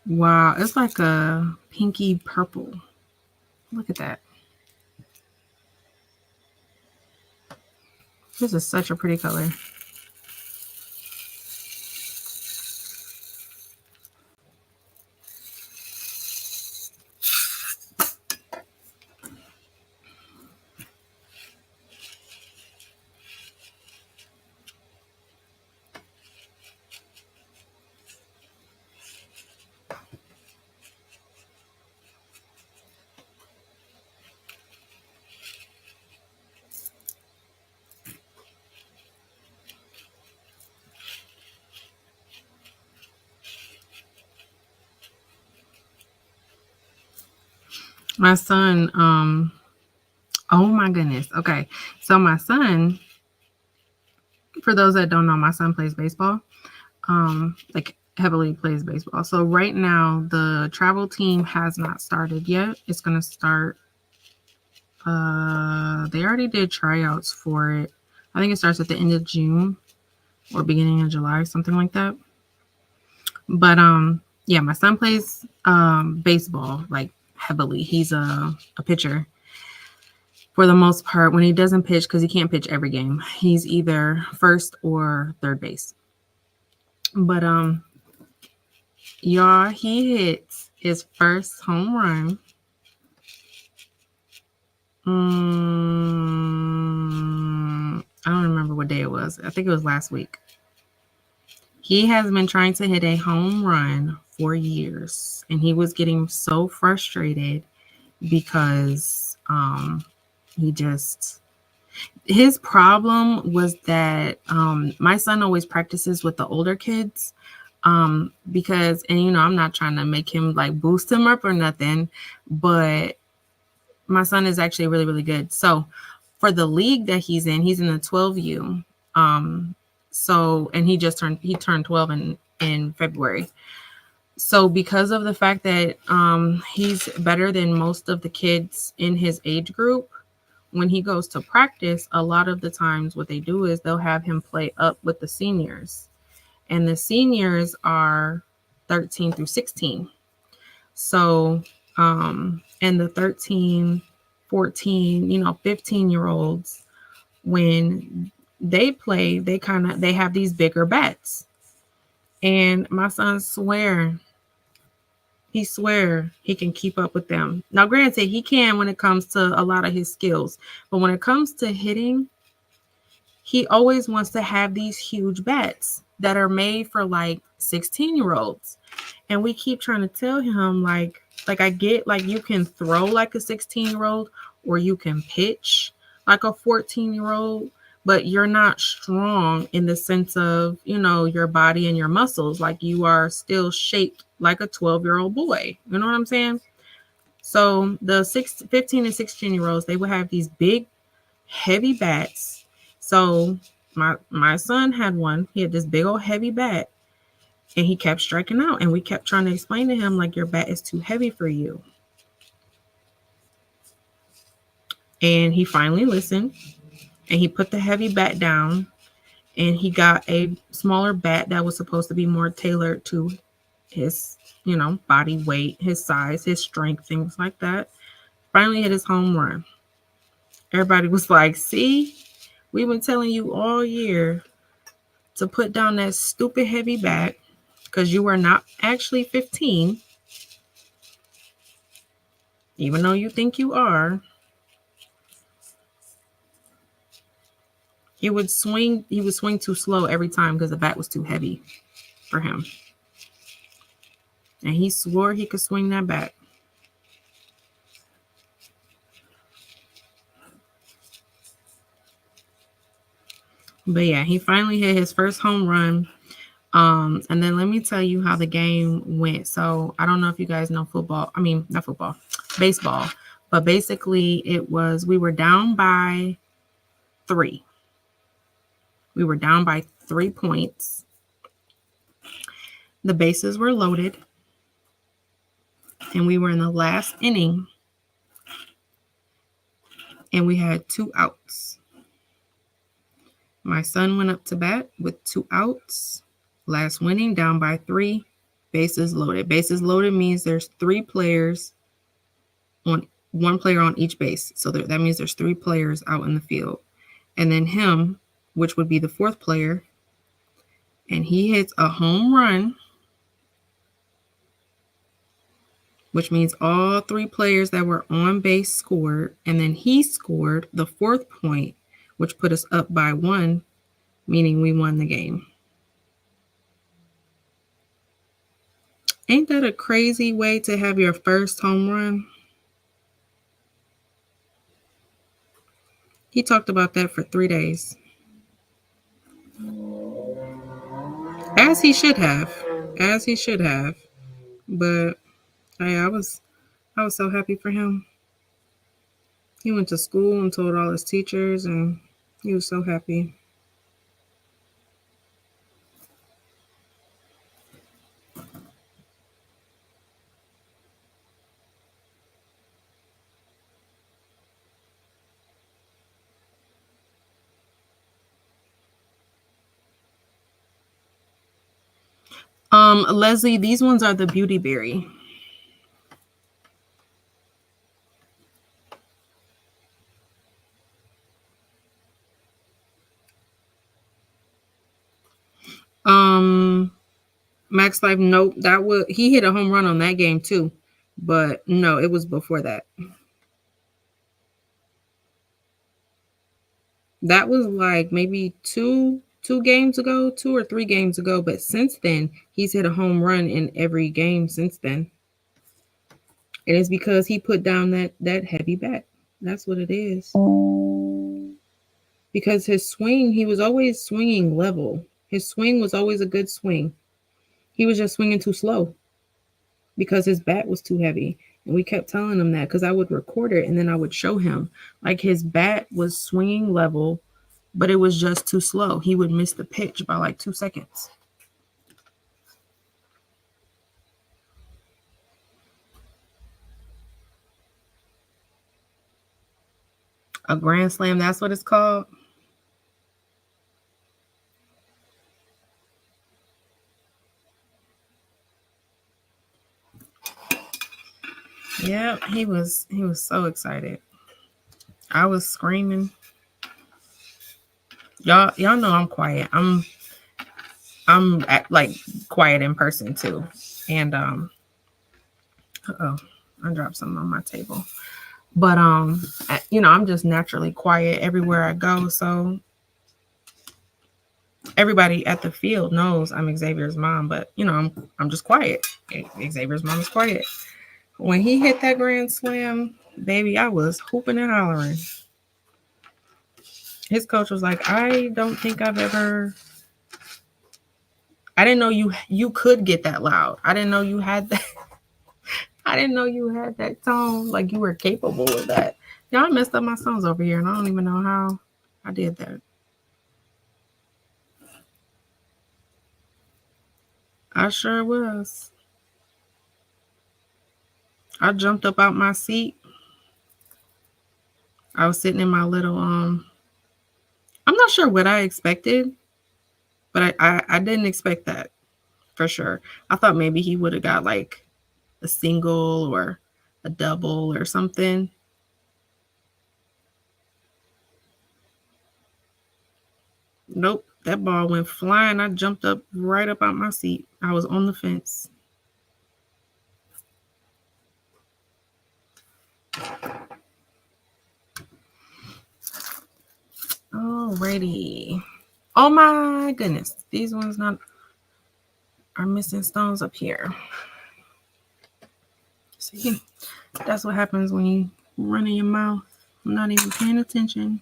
Wow, it's like a pinky purple. Look at that. This is such a pretty color. My son, oh my goodness. Okay. So my son, for those that don't know, my son plays baseball. Like heavily plays baseball. So right now the travel team has not started yet. It's gonna start. They already did tryouts for it. I think it starts at the end of June or beginning of July, something like that. But yeah, my son plays baseball like heavily. He's a pitcher for the most part. When he doesn't pitch, because he can't pitch every game, he's either first or third base. But y'all, he hits his first home run. I don't remember what day it was. I think it was last week. He has been trying to hit a home run for years, and he was getting so frustrated because he just his problem was that my son always practices with the older kids because, and you know, I'm not trying to make him like boost him up or nothing, but my son is actually really, really good. So for the league that he's in the 12U. So, and he turned 12 in February. So because of the fact that he's better than most of the kids in his age group, when he goes to practice, a lot of the times what they do is they'll have him play up with the seniors. And the seniors are 13 through 16. So, and the 13, 14, 15-year-olds, when they play, they have these bigger bats. And my son he can keep up with them. Now, granted, he can when it comes to a lot of his skills, but when it comes to hitting, he always wants to have these huge bats that are made for like 16-year-olds. And we keep trying to tell him like I get like you can throw like a 16-year-old or you can pitch like a 14-year-old, but you're not strong in the sense of, your body and your muscles. Like you are still shaped like a 12-year-old boy. You know what I'm saying? So the 15 and 16-year-olds, they would have these big, heavy bats. So my son had one. He had this big old heavy bat, and he kept striking out. And we kept trying to explain to him, like, your bat is too heavy for you. And he finally listened, and he put the heavy bat down, and he got a smaller bat that was supposed to be more tailored to his, body weight, his size, his strength, things like that. Finally hit his home run. Everybody was like, see, we've been telling you all year to put down that stupid heavy bat because you are not actually 15, even though you think you are. He would swing too slow every time because the bat was too heavy for him. And he swore he could swing that bat. But yeah, he finally hit his first home run. And then let me tell you how the game went. So I don't know if you guys know football. I mean, not football, baseball. But basically we were down by 3. We were down by 3 points. The bases were loaded. And we were in the last inning. And we had 2 outs. My son went up to bat with 2 outs. Last inning, down by 3. Bases loaded. Bases loaded means there's 3 players on 1 player on each base. So that means there's 3 players out in the field. And then him, which would be the 4th player, and he hits a home run, which means all 3 players that were on base scored. And then he scored the 4th point, which put us up by 1, meaning we won the game. Ain't that a crazy way to have your first home run? He talked about that for 3 days. As he should have. But hey, I was so happy for him. He went to school and told all his teachers, and he was so happy. Leslie, these ones are the Beauty Berry. Max Life, nope. He hit a home run on that game too. But no, it was before that. That was like maybe two games ago, 2 or 3 games ago. But since then, he's hit a home run in every game since then. And it's because he put down that heavy bat. That's what it is. Because his swing, he was always swinging level. His swing was always a good swing. He was just swinging too slow because his bat was too heavy. And we kept telling him that because I would record it and then I would show him. Like his bat was swinging level, but it was just too slow. He would miss the pitch by like 2 seconds. A grand slam, that's what it's called. Yeah, he was so excited. I was screaming. Y'all know I'm quiet. I'm like quiet in person too. And uh-oh, I dropped something on my table. But I'm just naturally quiet everywhere I go. So everybody at the field knows I'm Xavier's mom, but I'm just quiet. Xavier's mom is quiet. When he hit that grand slam, baby, I was hooping and hollering. His coach was like, I don't think I've ever. I didn't know you could get that loud. I didn't know you had that. I didn't know you had that tone. Like you were capable of that. Y'all messed up my songs over here, and I don't even know how I did that. I sure was. I jumped up out my seat. I was sitting in my little I'm not sure what I expected, but I didn't expect that for sure. I thought maybe he would have got like a single or a double or something. Nope, that ball went flying. I jumped up right up out my seat. I was on the fence. Alrighty. Oh my goodness. These ones are missing stones up here. See, that's what happens when you run in your mouth. I'm not even paying attention.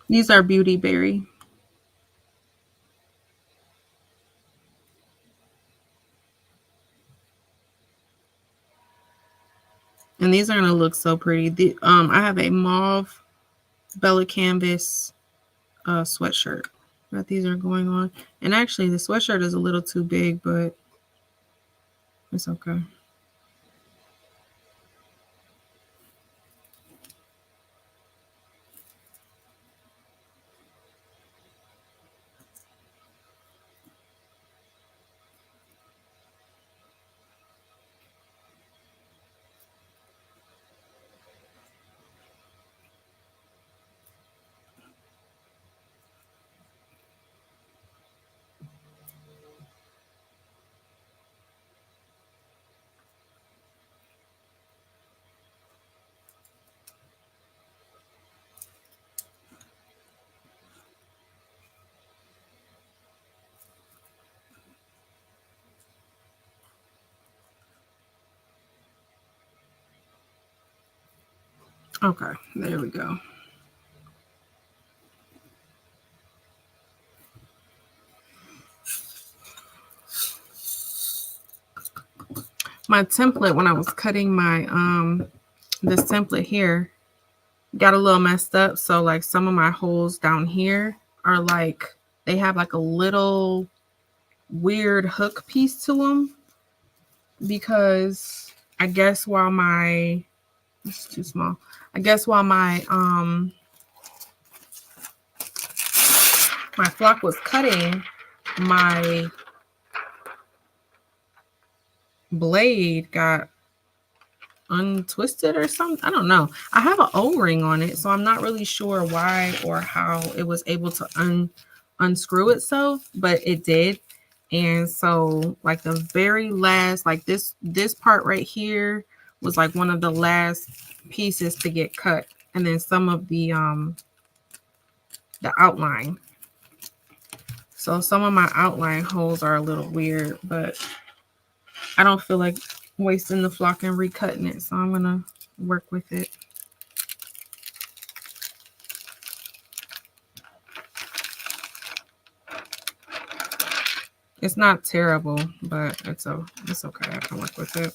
These are Beauty Berry. And these are going to look so pretty. I have a mauve Bella Canvas sweatshirt that these are going on. And actually, the sweatshirt is a little too big, but it's okay. Okay, there we go. My template, when I was cutting my this template here, got a little messed up. So like some of my holes down here are like, they have like a little weird hook piece to them, because I guess while my It's too small. I guess while my flock was cutting, my blade got untwisted or something. I don't know. I have an O-ring on it, so I'm not really sure why or how it was able to unscrew itself, but it did. And so like the very last, like this part right here was like one of the last pieces to get cut, and then some of the outline. So some of my outline holes are a little weird, but I don't feel like wasting the flock and recutting it, so I'm gonna work with it. It's not terrible, but it's okay. I can work with it.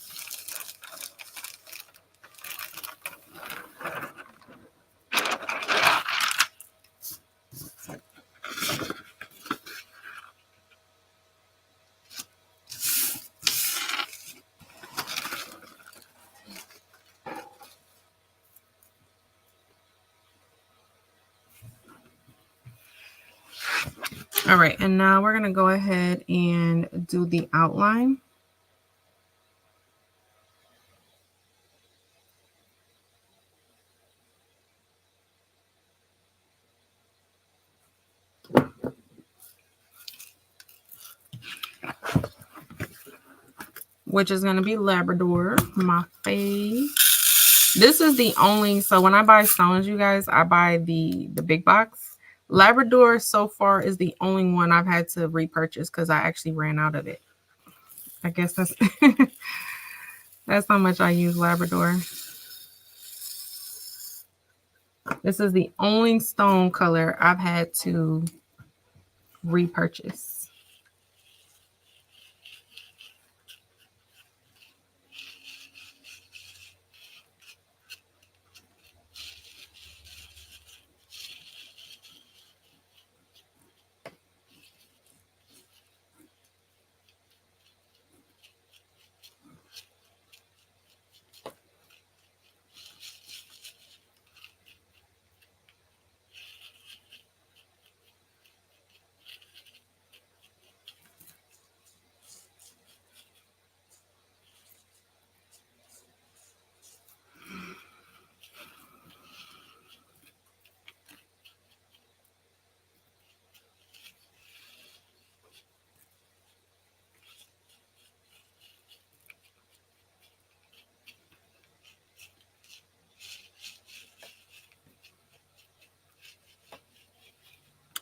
All right, and now we're gonna go ahead and do the outline. Which is gonna be Labrador, my fave. This is the only, so when I buy stones, you guys, I buy the big box. Labrador so far is the only one I've had to repurchase because I actually ran out of it. I guess that's that's how much I use Labrador. This is the only stone color I've had to repurchase.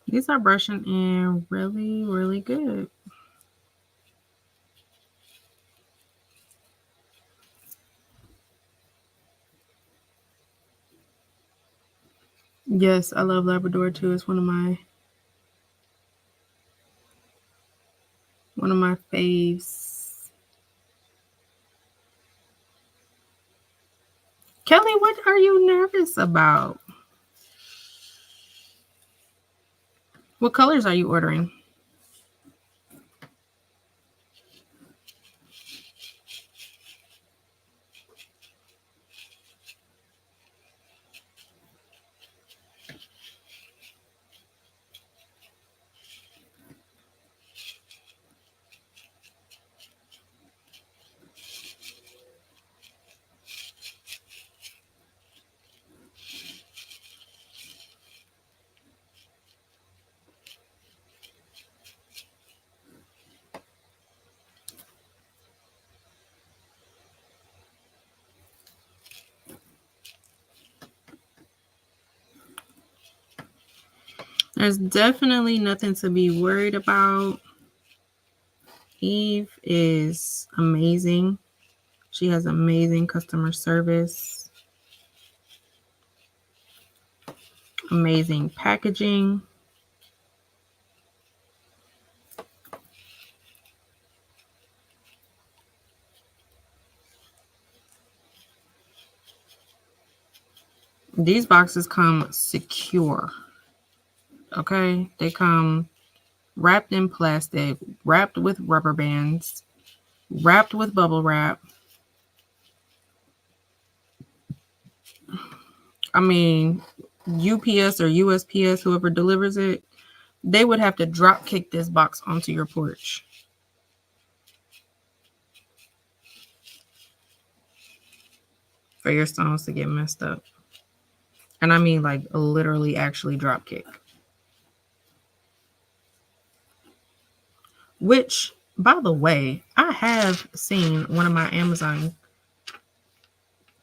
These are brushing in really, really good. Yes, I love Labrador too. It's one of my faves. Kelly, what are you nervous about? What colors are you ordering? There's definitely nothing to be worried about. Eve is amazing. She has amazing customer service, amazing packaging. These boxes come secure. Okay, they come wrapped in plastic, wrapped with rubber bands, wrapped with bubble wrap. I mean, UPS or USPS, whoever delivers it, they would have to drop kick this box onto your porch. For your stones to get messed up. And I mean, like, literally actually drop kick. Which, by the way, I have seen one of my Amazon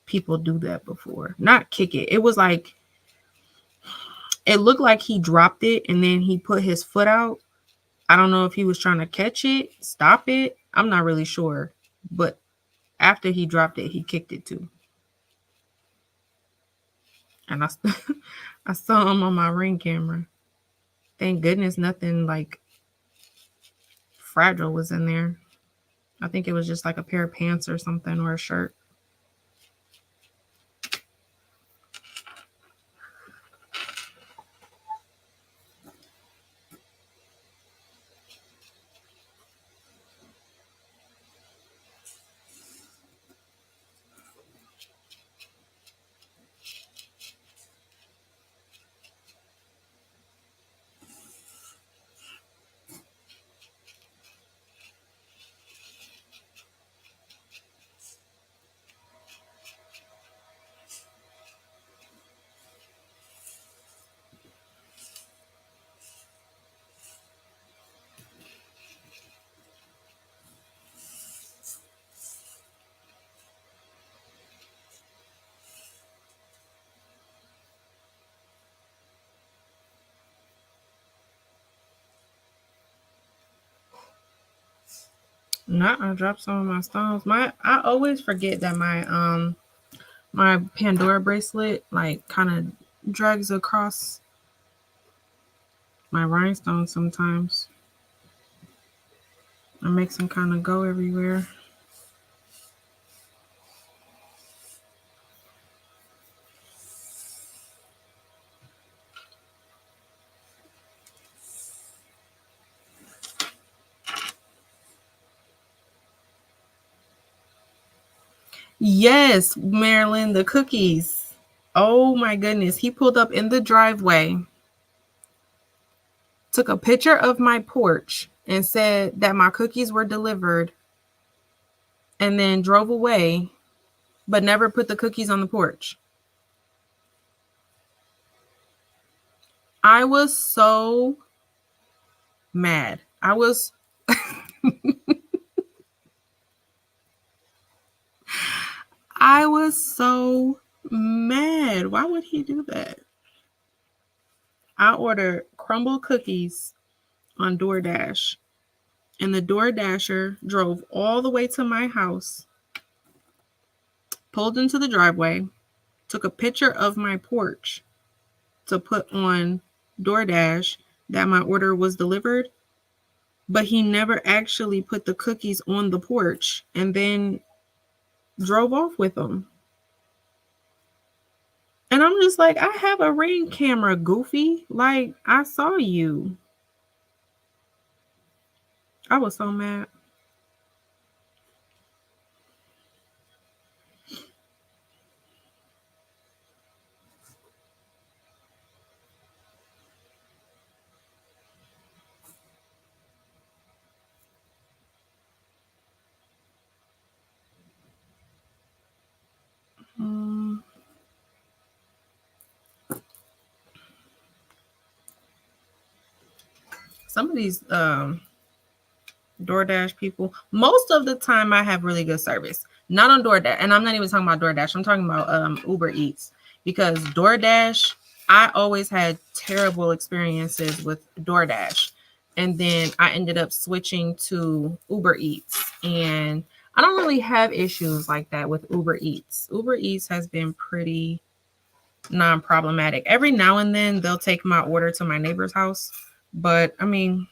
people do that before. Not kick it. It was like, it looked like he dropped it and then he put his foot out. I don't know if he was trying to catch it, stop it. I'm not really sure. But after he dropped it, he kicked it too. And I saw him on my Ring camera. Thank goodness nothing like fragile was in there. I think it was just like a pair of pants or something, or a shirt. Not I dropped some of my stones. I always forget that my Pandora bracelet like kind of drags across my rhinestone sometimes. It makes them kind of go everywhere. Yes, Marilyn, the cookies. Oh my goodness. He pulled up in the driveway, took a picture of my porch, and said that my cookies were delivered, and then drove away, but never put the cookies on the porch. I was so mad. I was I was so mad. Why would he do that? I ordered crumble cookies on DoorDash, and the DoorDasher drove all the way to my house, pulled into the driveway, took a picture of my porch to put on DoorDash that my order was delivered, but he never actually put the cookies on the porch and then drove off with them. And I'm just like, I have a Ring camera, goofy. Like, I saw you. I was so mad. Some of these DoorDash people, most of the time I have really good service. Not on DoorDash, and I'm not even talking about DoorDash. I'm talking about Uber Eats, because DoorDash, I always had terrible experiences with DoorDash, and then I ended up switching to Uber Eats, and I don't really have issues like that with Uber Eats. Uber Eats has been pretty non-problematic. Every now and then they'll take my order to my neighbor's house, but I mean,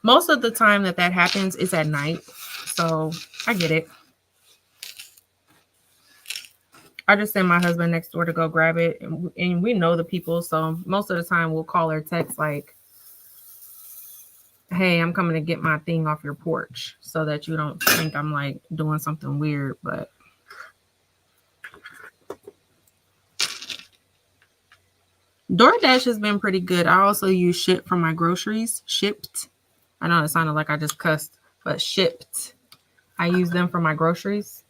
most of the time that happens is at night, so I get it. I just send my husband next door to go grab it, and we know the people, so most of the time we'll call or text like, hey, I'm coming to get my thing off your porch, so that you don't think I'm like doing something weird. But DoorDash has been pretty good. I also use Ship for my groceries. Shipped. I know it sounded like I just cussed, but Shipped. I use them for my groceries.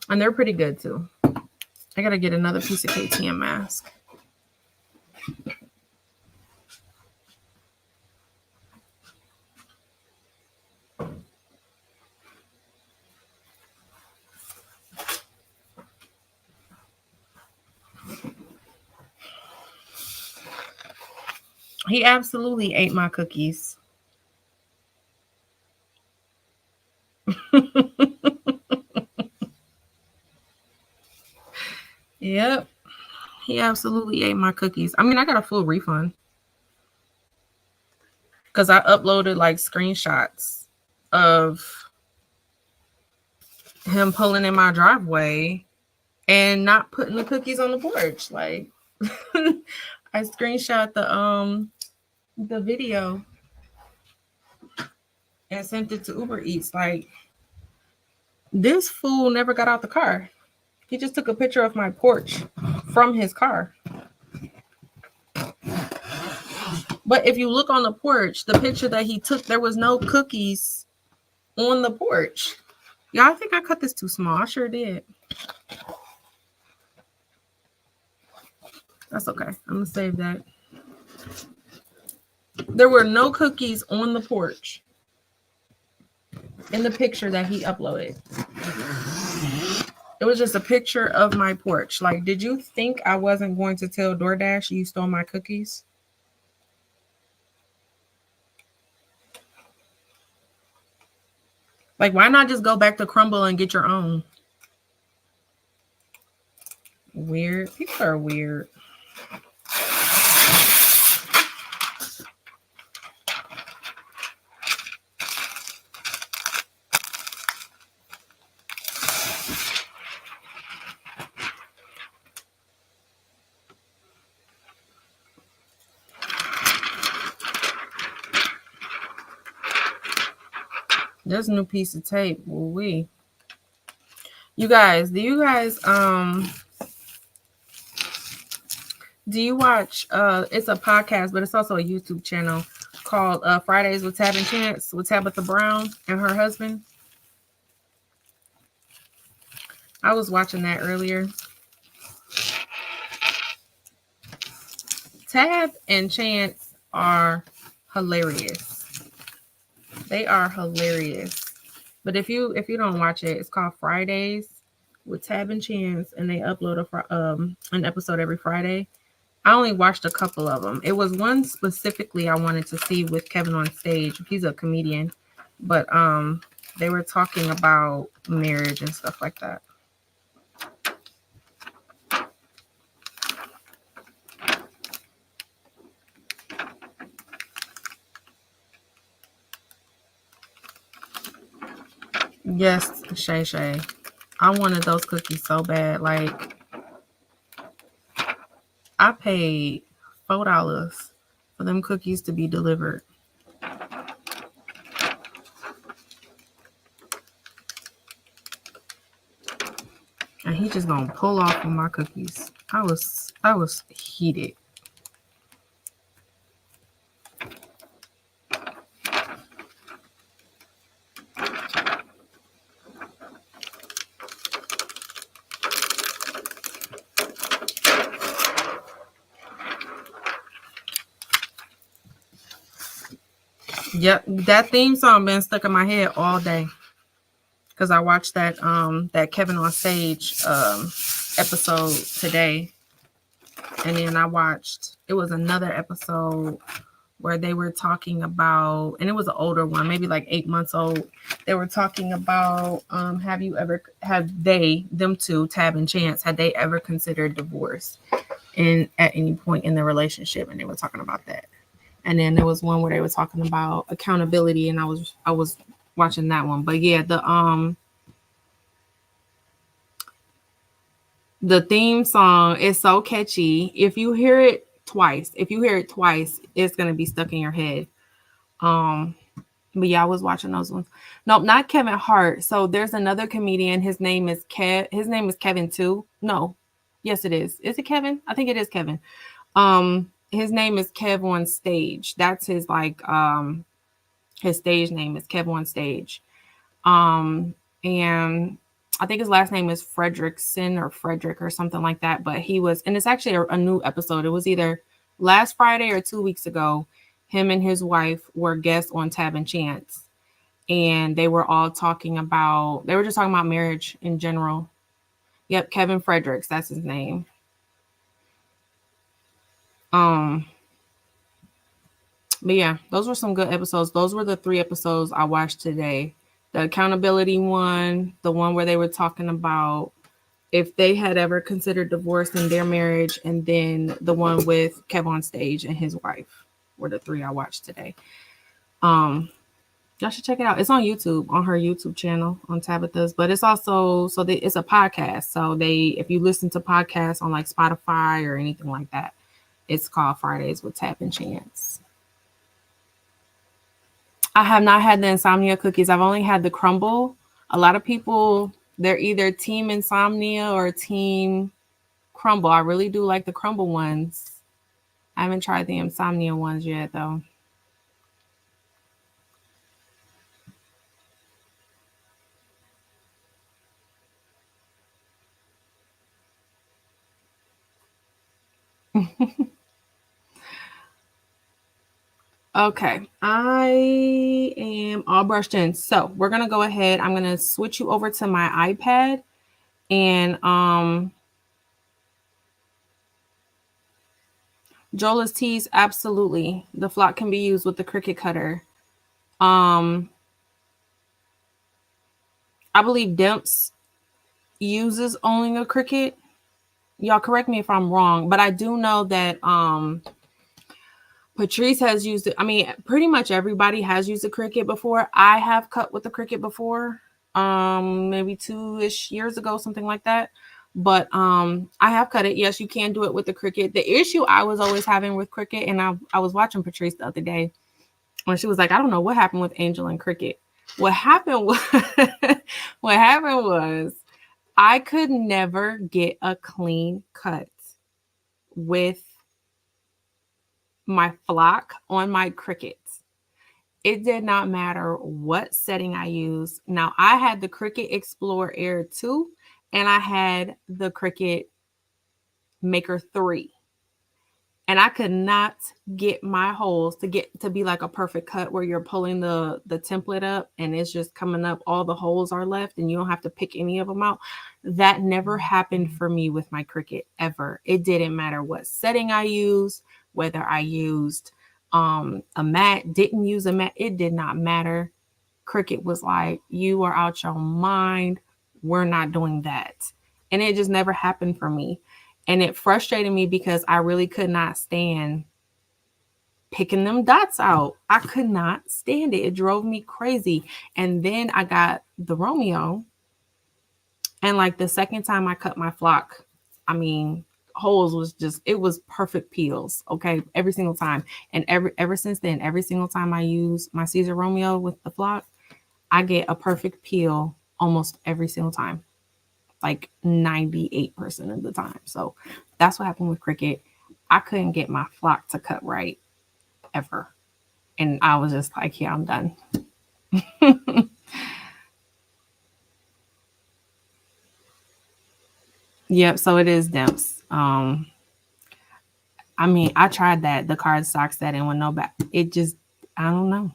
And they're pretty good too. I gotta get another piece of KTM mask. He absolutely ate my cookies. Yep. He absolutely ate my cookies. I mean, I got a full refund because I uploaded like screenshots of him pulling in my driveway and not putting the cookies on the porch. Like I screenshot the video and sent it to Uber Eats. Like, this fool never got out the car. He just took a picture of my porch from his car. But if you look on the porch, the picture that he took, there was no cookies on the porch. Y'all, I think I cut this too small. I sure did. That's okay. I'm going to save that. There were no cookies on the porch in the picture that he uploaded. It was just a picture of my porch. Like, did you think I wasn't going to tell DoorDash you stole my cookies? Like, why not just go back to Crumble and get your own? Weird. People are weird. There's a new piece of tape. You guys, do you watch it's a podcast, but it's also a YouTube channel called Fridays with Tab and Chance with Tabitha Brown and her husband? I was watching that earlier. Tab and Chance are hilarious. They are hilarious. But if you don't watch it, it's called Fridays with Tab and Chance, and they upload an episode every Friday. I only watched a couple of them. It was one specifically I wanted to see with Kevin on stage. He's a comedian, but they were talking about marriage and stuff like that. Yes, Shay Shay. I wanted those cookies so bad. Like, I paid $4 for them cookies to be delivered. And he just gonna pull off on my cookies. I was heated. Yep, that theme song been stuck in my head all day because I watched that Kevin on stage episode today, and then I watched another episode where they were talking about, and it was an older one, maybe like 8 months old. They were talking about them two, Tab and Chance, had they ever considered divorce at any point in the relationship, and they were talking about that. And then there was one where they were talking about accountability, and I was watching that one. But yeah, the theme song is so catchy. If you hear it twice, it's gonna be stuck in your head. But yeah, I was watching those ones. Nope, not Kevin Hart. So there's another comedian. His name is Kevin too. No, yes, it is. Is it Kevin? I think it is Kevin. his name is Kev on Stage. That's his his stage name is Kev on Stage. And I think his last name is Fredrickson or Frederick or something like that. But he was, and it's actually a new episode. It was either last Friday or 2 weeks ago. Him and his wife were guests on Tab and Chance, and they were all talking about, they were just talking about marriage in general. Yep, Kevin Fredericks, that's his name. But yeah, those were some good episodes. Those were the 3 episodes I watched today. The accountability one, the one where they were talking about if they had ever considered divorce in their marriage, and then the one with Kev on Stage and his wife were the 3 I watched today. Y'all should check it out. It's on YouTube, on her YouTube channel, on Tabitha's, but it's also, it's a podcast. So if you listen to podcasts on like Spotify or anything like that, it's called Fridays with Tab and Chance. I have not had the insomnia cookies. I've only had the crumble. A lot of people, they're either team insomnia or team crumble. I really do like the crumble ones. I haven't tried the insomnia ones yet, though. Okay, I am all brushed in. So we're gonna go ahead. I'm gonna switch you over to my iPad, and Jola's teas, absolutely. The flock can be used with the Cricut cutter. I believe Demps uses only a Cricut. Y'all correct me if I'm wrong, but I do know that Patrice has used it. I mean, pretty much everybody has used a Cricut before. I have cut with the Cricut before, maybe 2-ish years ago, something like that. But I have cut it. Yes, you can do it with the Cricut. The issue I was always having with Cricut, and I was watching Patrice the other day when she was like, I don't know what happened with Angel and Cricut. What happened was, what happened was, I could never get a clean cut with my flock on my Cricut. It did not matter what setting I used. Now, I had the Cricut Explorer Air 2, and I had the Cricut Maker 3. And I could not get my holes to be like a perfect cut where you're pulling the template up and it's just coming up. All the holes are left and you don't have to pick any of them out. That never happened for me with my Cricut ever. It didn't matter what setting I used, whether I used a mat, didn't use a mat. It did not matter. Cricut was like, you are out your mind. We're not doing that. And it just never happened for me. And it frustrated me because I really could not stand picking them dots out. I could not stand it. It drove me crazy. And then I got the Romeo. And like the second time I cut my flock, I mean, holes was just, it was perfect peels. Okay. Every single time. And ever since then, every single time I use my Siser Romeo with the flock, I get a perfect peel almost every single time. Like 98% of the time. So that's what happened with Cricut. I couldn't get my flock to cut right ever. And I was just like, yeah, I'm done. Yep, so it is Demps. I mean, I tried that, the cardstock setting with no back. It just, I don't know.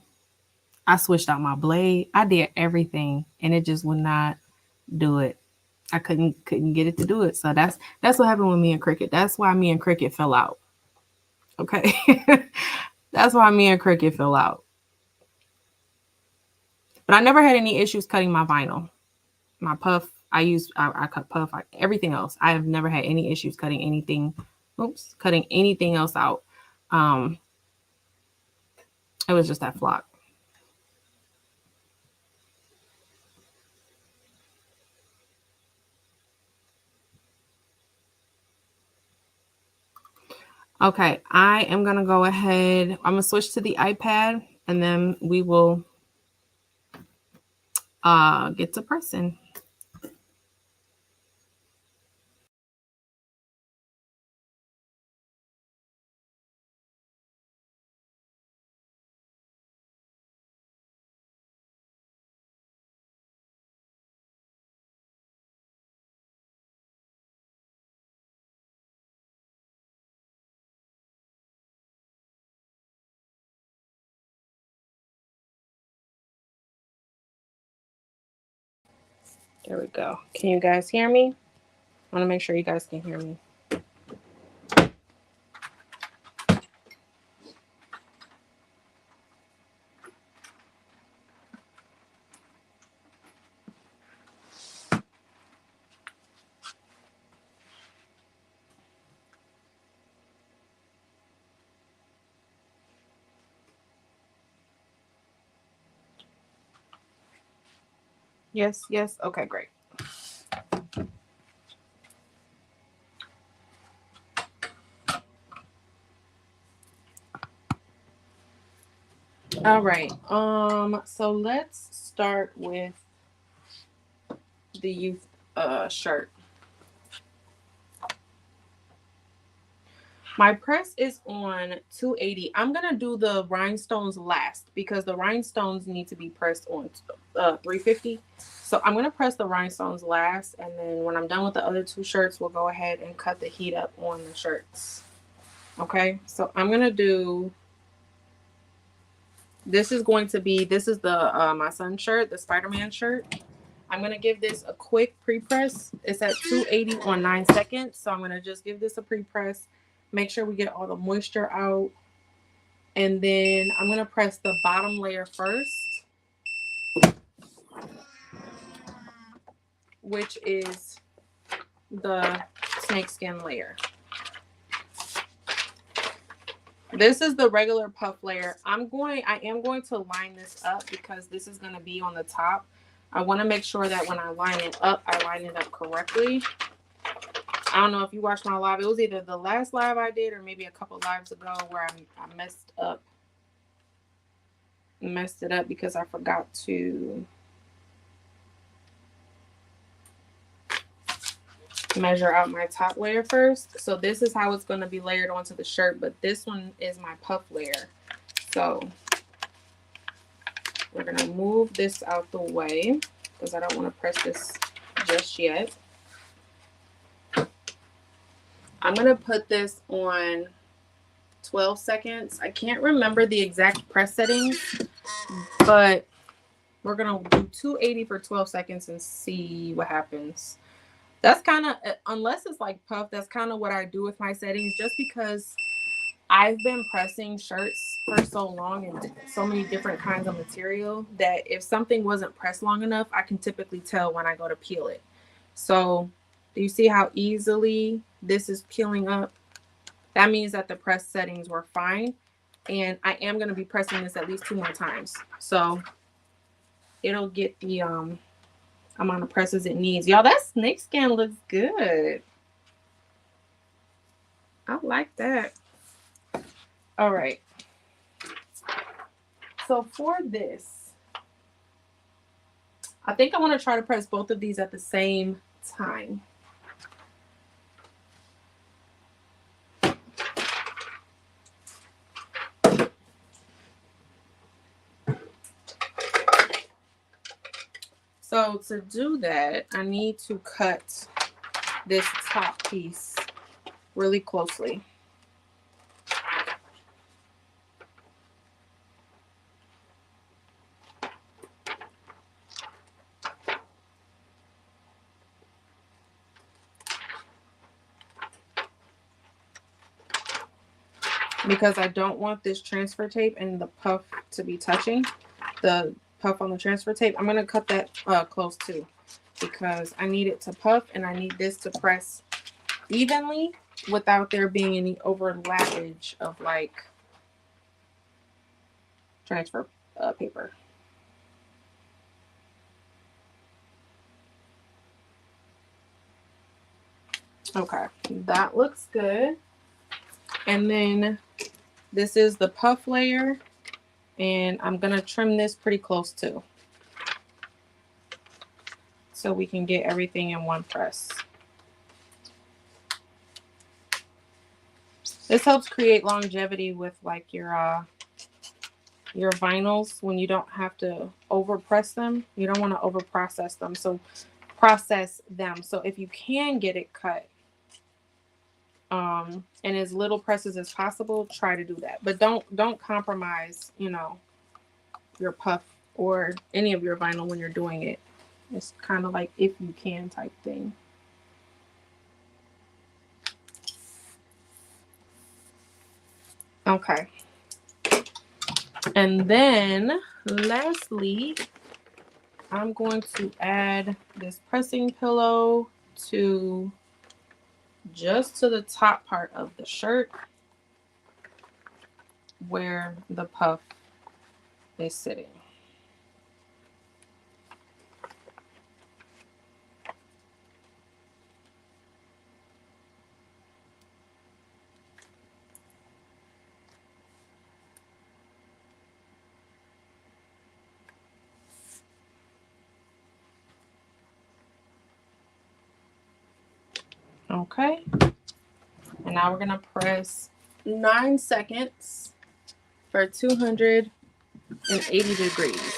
I switched out my blade. I did everything and it just would not do it. I couldn't get it to do it. So that's what happened with me and Cricut. That's why me and Cricut fell out. Okay. That's why me and Cricut fell out. But I never had any issues cutting my vinyl. My puff, I cut puff, everything else. I have never had any issues cutting anything. Cutting anything else out. It was just that flock. Okay, I am going to go ahead. I'm going to switch to the iPad and then we will get to pressing.
There we go. Can you guys hear me? I want to make sure you guys can hear me. Yes, yes. Okay, great. All right. So let's start with the youth shirt. My press is on 280. I'm gonna do the rhinestones last because the rhinestones need to be pressed on 350. So I'm gonna press the rhinestones last, and then when I'm done with the other two shirts, we'll go ahead and cut the heat up on the shirts. Okay, so I'm gonna do. This is the my son's shirt, the Spider-Man shirt. I'm gonna give this a quick pre-press. It's at 280 on 9 seconds. So I'm gonna just give this a pre-press. Make sure we get all the moisture out. And then I'm gonna press the bottom layer first, which is the snakeskin layer. This is the regular puff layer. I am going to line this up because this is gonna be on the top. I want to make sure that when I line it up, I line it up correctly. I don't know if you watched my live. It was either the last live I did or maybe a couple lives ago where I messed it up because I forgot to measure out my top layer first. So this is how it's going to be layered onto the shirt, but this one is my puff layer. So we're going to move this out the way because I don't want to press this just yet. I'm going to put this on 12 seconds. I can't remember the exact press settings, but we're going to do 280 for 12 seconds and see what happens. That's kind of, unless it's like puff, that's kind of what I do with my settings, just because I've been pressing shirts for so long and so many different kinds of material that if something wasn't pressed long enough, I can typically tell when I go to peel it. So do you see how easily this is peeling up? That means that the press settings were fine. And I am going to be pressing this at least 2 more times. So it'll get the amount of presses it needs. Y'all, that snakeskin looks good. I like that. All right. So for this, I think I want to try to press both of these at the same time. So to do that, I need to cut this top piece really closely. Because I don't want this transfer tape and the puff to be touching. The puff on the transfer tape, I'm going to cut that close too, because I need it to puff and I need this to press evenly without there being any overlappage of like transfer paper. Okay, that looks good. And then this is the puff layer, and I'm going to trim this pretty close too, so we can get everything in one press. This helps create longevity with like your vinyls when you don't have to over press them. You don't want to over process them. So if you can get it cut and as little presses as possible, try to do that. But don't compromise, you know, your puff or any of your vinyl when you're doing it. It's kind of like if you can type thing. Okay. And then lastly, I'm going to add this pressing pillow to just to the top part of the shirt where the puff is sitting. Okay. And now we're going to press 9 seconds for 280 degrees.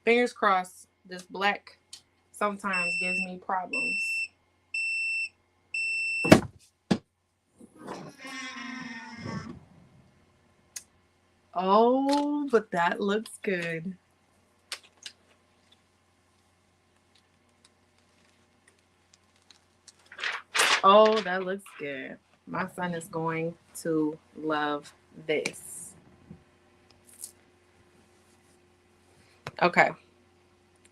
Fingers crossed, this black sometimes gives me problems. Oh, but that looks good. Oh, that looks good. My son is going to love this. Okay.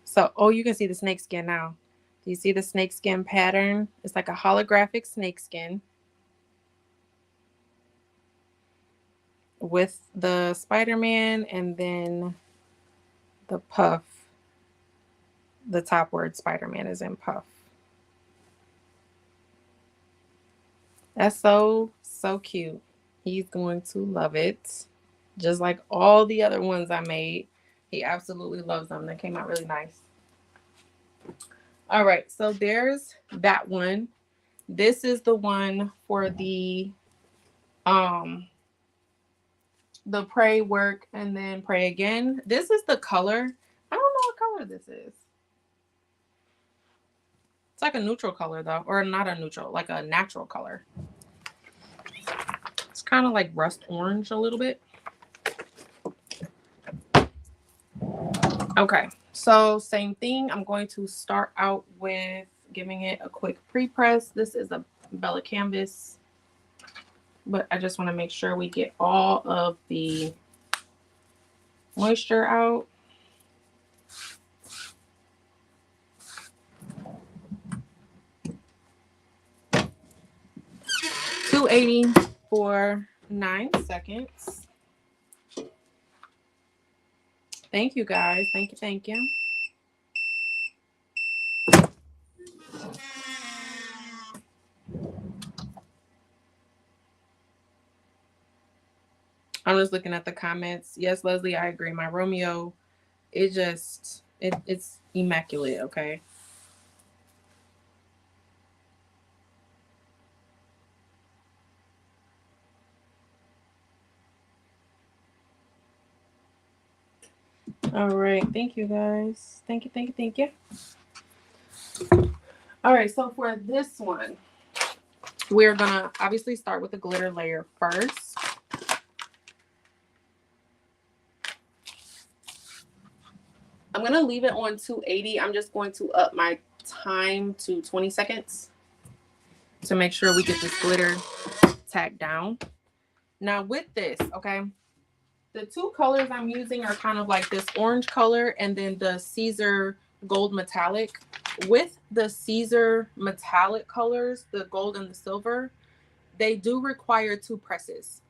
So, oh, you can see the snake skin now. Do you see the snake skin pattern? It's like a holographic snake skin with the Spider-Man and then the puff. The top word Spider-Man is in puff. That's so cute. He's going to love it. Just like all the other ones I made. He absolutely loves them. They came out really nice. All right, so there's that one. This is the one for the pray, work, and then pray again. This is the color. I don't know what color this is. It's like a neutral color though, or not a neutral, like a natural color. It's kind of like rust orange a little bit. Okay, so same thing. I'm going to start out with giving it a quick pre-press. This is a Bella canvas, but I just want to make sure we get all of the moisture out. $280 for 9 seconds. Thank you guys. Thank you. Thank you. I'm just looking at the comments. Yes, Leslie, I agree. My Romeo, it's immaculate, okay? All right. Thank you, guys. Thank you. All right. So for this one, we're going to obviously start with the glitter layer first. I'm going to leave it on 280. I'm just going to up my time to 20 seconds to make sure we get this glitter tacked down. Now with this, okay, the two colors I'm using are kind of like this orange color and then the Siser gold metallic. With the Siser metallic colors, the gold and the silver, they do require 2 presses.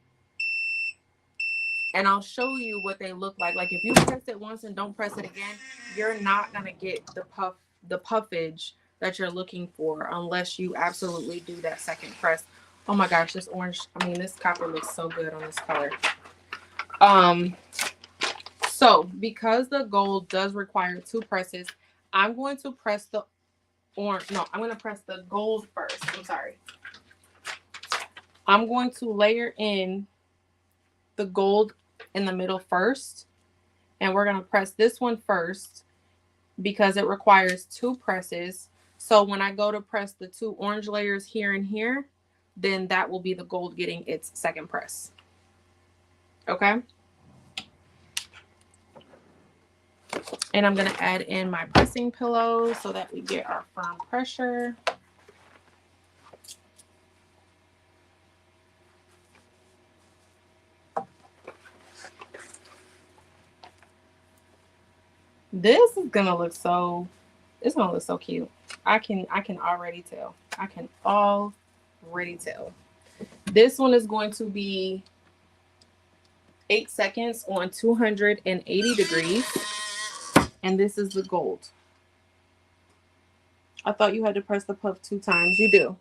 And I'll show you what they look like. Like if you press it once and don't press it again, you're not going to get the puffage that you're looking for unless you absolutely do that second press. Oh my gosh, this orange, I mean, this copper looks so good on this color. So because the gold does require 2 presses, I'm going to press the orange. No, I'm going to press the gold first. I'm sorry. I'm going to layer in the gold in the middle first. And we're going to press this one first because it requires 2 presses. So when I go to press the 2 orange layers here and here, then that will be the gold getting its second press. Okay. And I'm going to add in my pressing pillow so that we get our firm pressure. This is going to look so, it's going to look so cute. I can already tell. I can already tell. This one is going to be 8 seconds on 280 degrees. And this is the gold. I thought you had to press the puff 2 times. You do.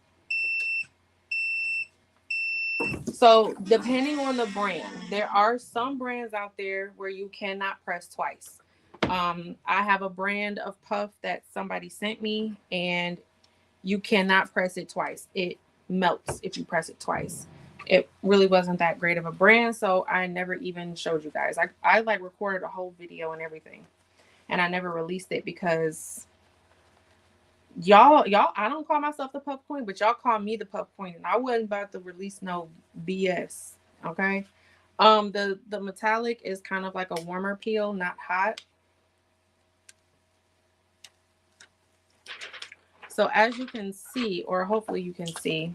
So depending on the brand, there are some brands out there where you cannot press twice. I have a brand of puff that somebody sent me, and you cannot press it twice. It melts if you press it twice. It really wasn't that great of a brand, so I never even showed you guys. I like recorded a whole video and everything, and I never released it because y'all, I don't call myself the puff queen, but y'all call me the puff queen, and I wasn't about to release no BS. Okay. The metallic is kind of like a warmer peel, not hot. So as you can see, or hopefully you can see,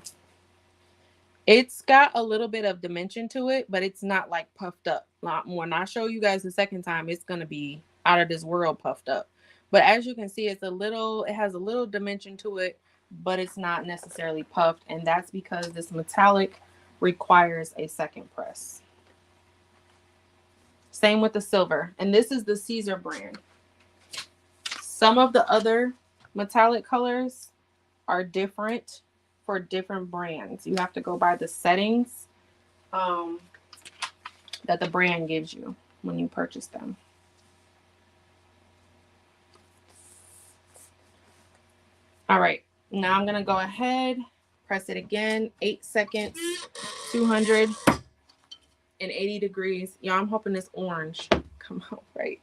it's got a little bit of dimension to it, but it's not like puffed up. When I show you guys the second time, it's going to be out of this world puffed up. But as you can see, it has a little dimension to it, but it's not necessarily puffed. And that's because this metallic requires a second press. Same with the silver. And this is the Siser brand. Some of the other metallic colors are different for different brands. You have to go by the settings that the brand gives you when you purchase them. All right, now I'm gonna go ahead, press it again, 8 seconds, 280 degrees. Y'all, I'm hoping this orange come out right.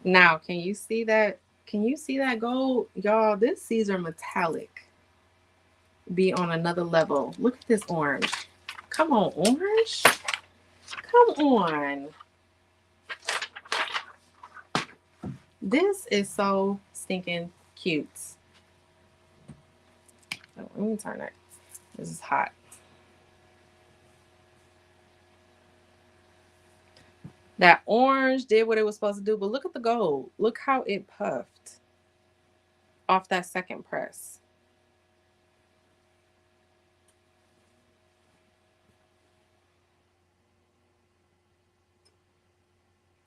Now, can you see that? Can you see that gold? Y'all, this Siser metallic be on another level. Look at this orange. Come on, orange. Come on. This is so stinking cute. Oh, let me turn it. This is hot. That orange did what it was supposed to do, but look at the gold. Look how it puffed off that second press.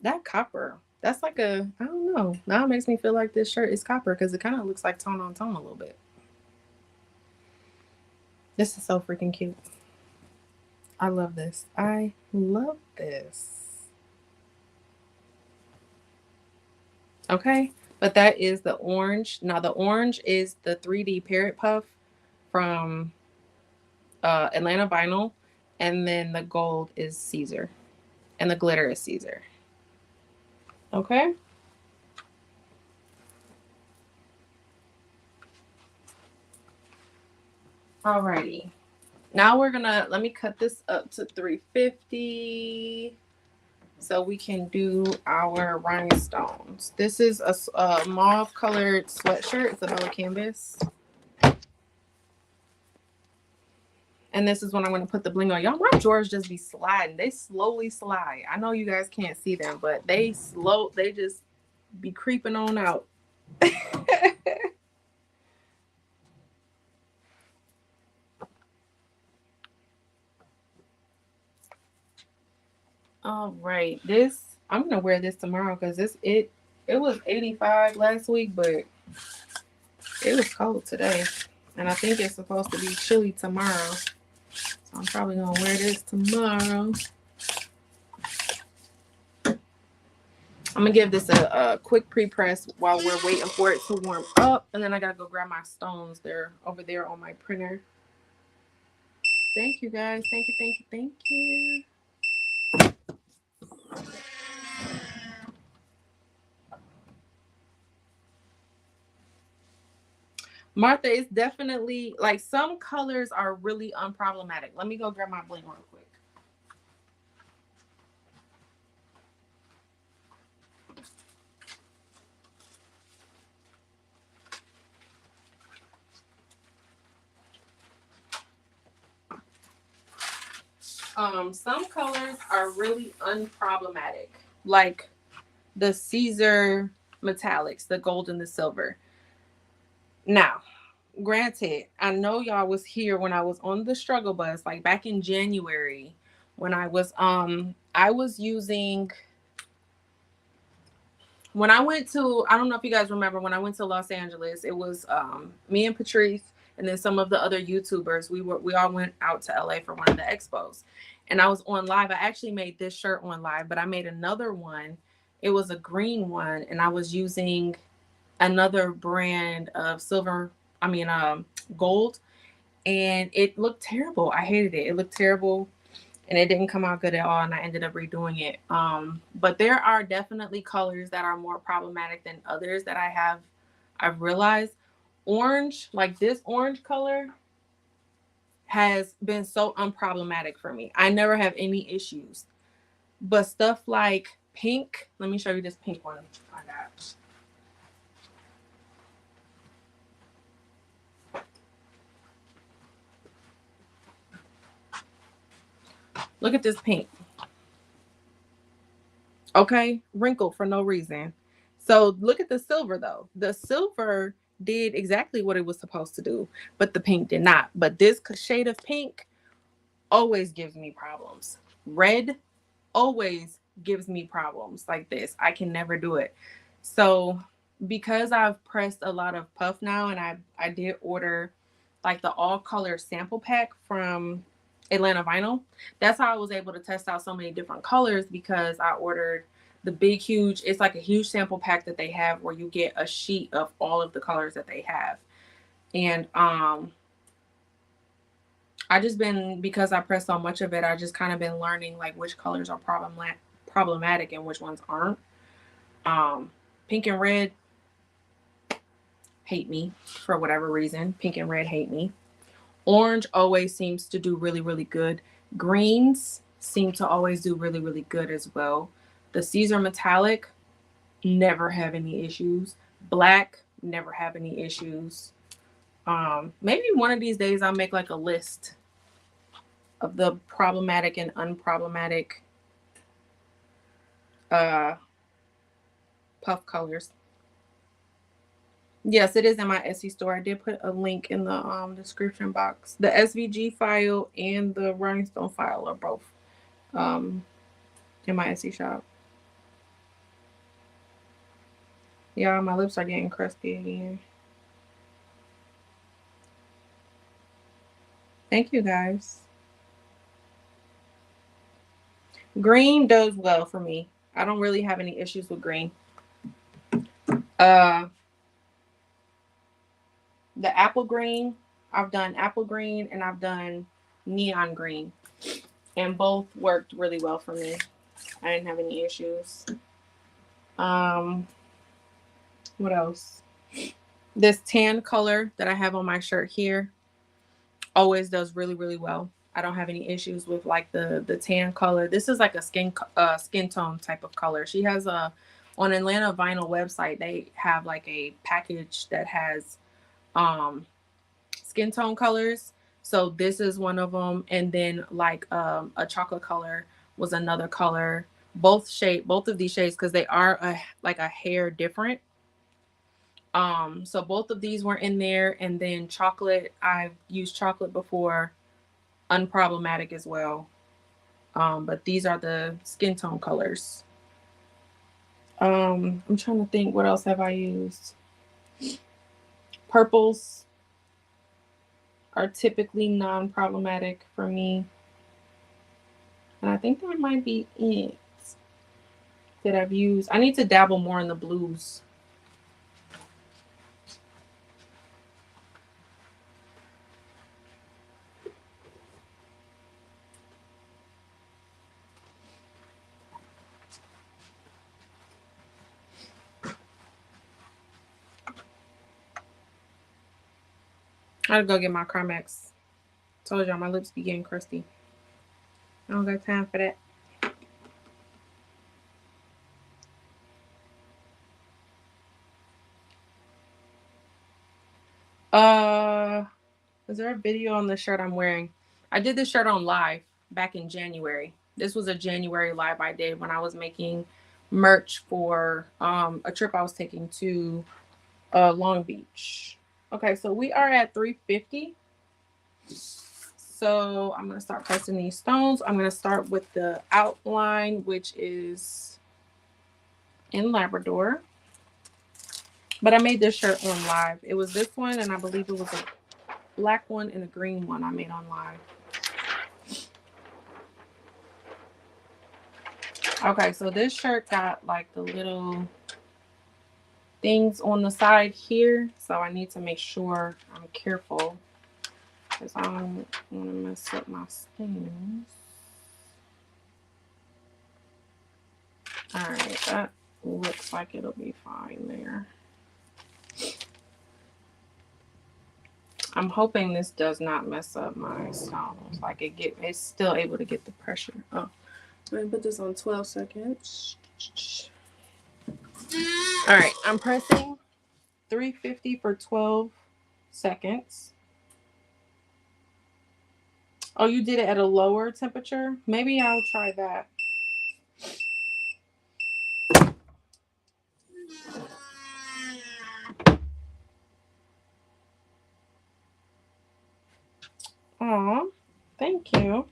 That copper, that's like a, I don't know. Now it makes me feel like this shirt is copper because it kind of looks like tone on tone a little bit. This is so freaking cute. I love this. I love this. Okay, but that is the orange. Now the orange is the 3D Parrot Puff from Atlanta Vinyl, and then the gold is Siser, and the glitter is Siser. Okay. Alrighty. Now we're gonna, let me cut this up to 350 so we can do our rhinestones. This is a mauve colored sweatshirt. It's a Bella canvas. And this is when I'm going to put the bling on. Y'all, my drawers just be sliding. They slowly slide. I know you guys can't see them, but they just be creeping on out. All right, I'm gonna wear this tomorrow because it was 85 last week, but it was cold today, and I think it's supposed to be chilly tomorrow. So I'm probably gonna wear this tomorrow. I'm gonna give this a quick pre-press while we're waiting for it to warm up, and then I gotta go grab my stones. They're over there on my printer. Thank you guys. Thank you, thank you, thank you. Martha, it's definitely like some colors are really unproblematic. Let me go grab my bling real quick. Some colors are really unproblematic, like the Siser metallics, the gold and the silver. Now, granted, I know y'all was here when I was on the struggle bus, like back in January, when I was using when I went to, I don't know if you guys remember, when I went to Los Angeles, it was me and Patrice and then some of the other YouTubers. We all went out to LA for one of the expos. And I was on live. I actually made this shirt on live, but I made another one. It was a green one, and I was using another brand of gold, and it looked terrible. I hated it. It looked terrible, and it didn't come out good at all, and I ended up redoing it. But there are definitely colors that are more problematic than others that I've realized. Orange, like this orange color, has been so unproblematic for me. I never have any issues. But stuff like pink, let me show you this pink one I got. Look at this pink. Okay, wrinkle for no reason. So look at the silver though. The silver did exactly what it was supposed to do, but the pink did not. But this shade of pink always gives me problems. Red always gives me problems like this. I can never do it. So because I've pressed a lot of puff now, and I did order like the all color sample pack from Atlanta Vinyl. That's how I was able to test out so many different colors, because I ordered the big, huge, it's like a huge sample pack that they have where you get a sheet of all of the colors that they have. And I just been, because I pressed so much of it, I just kind of been learning like which colors are problematic and which ones aren't. Pink and red hate me for whatever reason. Pink and red hate me. Orange always seems to do really, really good. Greens seem to always do really, really good as well. The Siser metallic, never have any issues. Black, never have any issues. Maybe one of these days I'll make like a list of the problematic and unproblematic puff colors. Yes, it is in my Etsy store. I did put a link in the description box. The SVG file and the Rhinestone file are both in my Etsy shop. Yeah, my lips are getting crusty again. Thank you guys. Green does well for me. I don't really have any issues with green. The apple green, I've done apple green and I've done neon green, and both worked really well for me. I didn't have any issues. What else? This tan color that I have on my shirt here always does really, really well. I don't have any issues with like the tan color. This is like a skin tone type of color. She has on Atlanta Vinyl website, they have like a package that has skin tone colors. So this is one of them, and then like a chocolate color was another color. Both of these shades, because they are like a hair different. So both of these were in there, and then chocolate, I've used chocolate before, unproblematic as well. But these are the skin tone colors. I'm trying to think, what else have I used? Purples are typically non-problematic for me. And I think that might be it that I've used. I need to dabble more in the blues. I gotta go get my Carmex. Told y'all my lips be getting crusty. I don't got time for that. Is there a video on the shirt I'm wearing? I did this shirt on live back in January. This was a January live I did when I was making merch for a trip I was taking to Long Beach. Okay, so we are at 350. So I'm gonna start pressing these stones. I'm gonna start with the outline, which is in Labrador. But I made this shirt on live. It was this one, and I believe it was a black one and a green one I made on live. Okay, so this shirt got like the little things on the side here. So I need to make sure I'm careful because I don't want to mess up my stems. All right, that looks like it'll be fine there. I'm hoping this does not mess up my stones. Like it's still able to get the pressure. Oh, let me put this on 12 seconds. All right, I'm pressing 350 for 12 seconds. Oh, you did it at a lower temperature? Maybe I'll try that. Aw, thank you.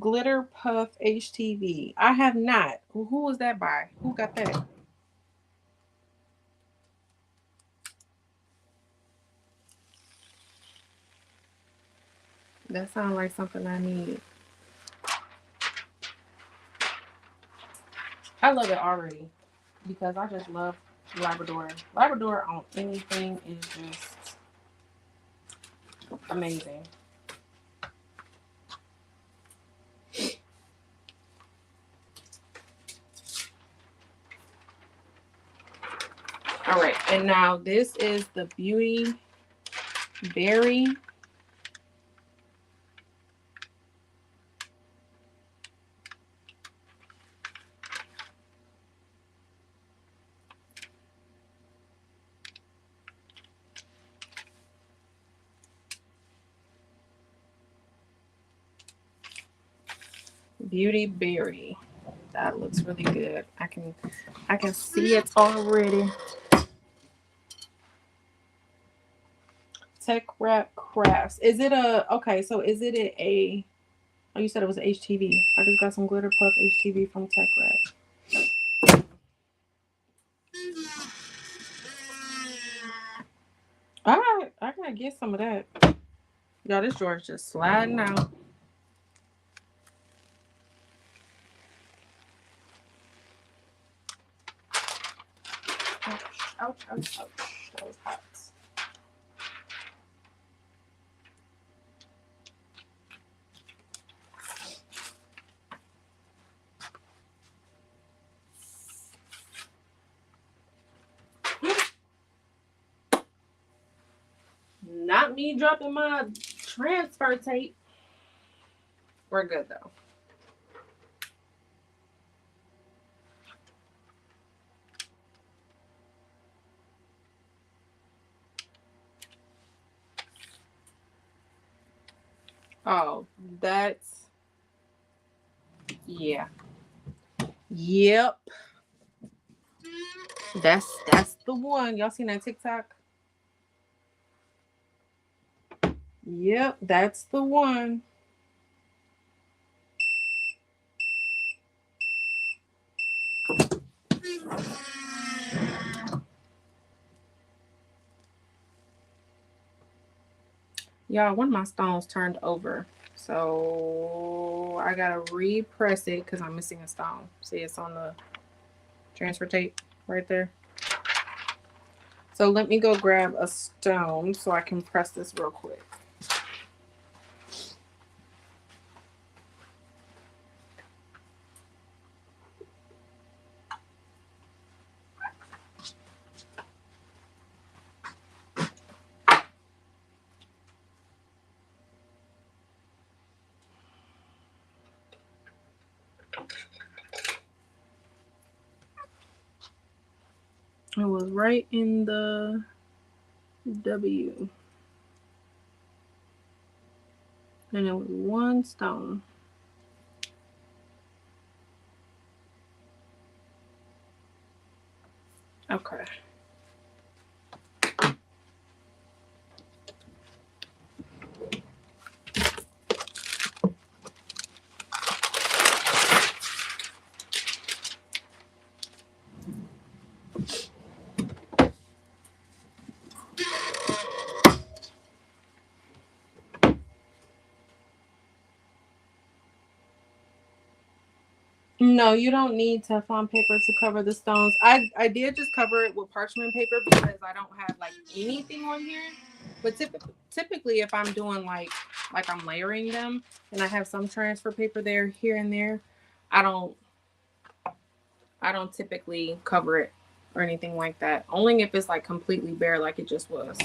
Glitter Puff HTV. I have not. Who was that by? Who got that? That sounds like something I need. I love it already because I just love Labrador. Labrador on anything is just amazing. All right, and now this is the Beauty Berry. Beauty Berry. That looks really good. I can see it already. Tech Wrap Crafts. Is it a okay? So is it a? Oh, you said it was HTV. I just got some glitter puff HTV from Tech Wrap. All right, I gotta get some of that. Y'all, this drawer is just sliding out. Ouch, ouch, ouch, ouch. That was hot. Not me dropping my transfer tape. We're good though. Oh, that's yeah. Yep. That's the one. Y'all seen that TikTok? Yep, that's the one. Y'all, one of my stones turned over. So I gotta repress it because I'm missing a stone. See, it's on the transfer tape right there. So let me go grab a stone so I can press this real quick. It was right in the W. And it was 1 stone. Okay. No, you don't need Teflon paper to cover the stones. I did just cover it with parchment paper because I don't have like anything on here. But typically if I'm doing like I'm layering them and I have some transfer paper there here and there, I don't typically cover it or anything like that. Only if it's like completely bare like it just was.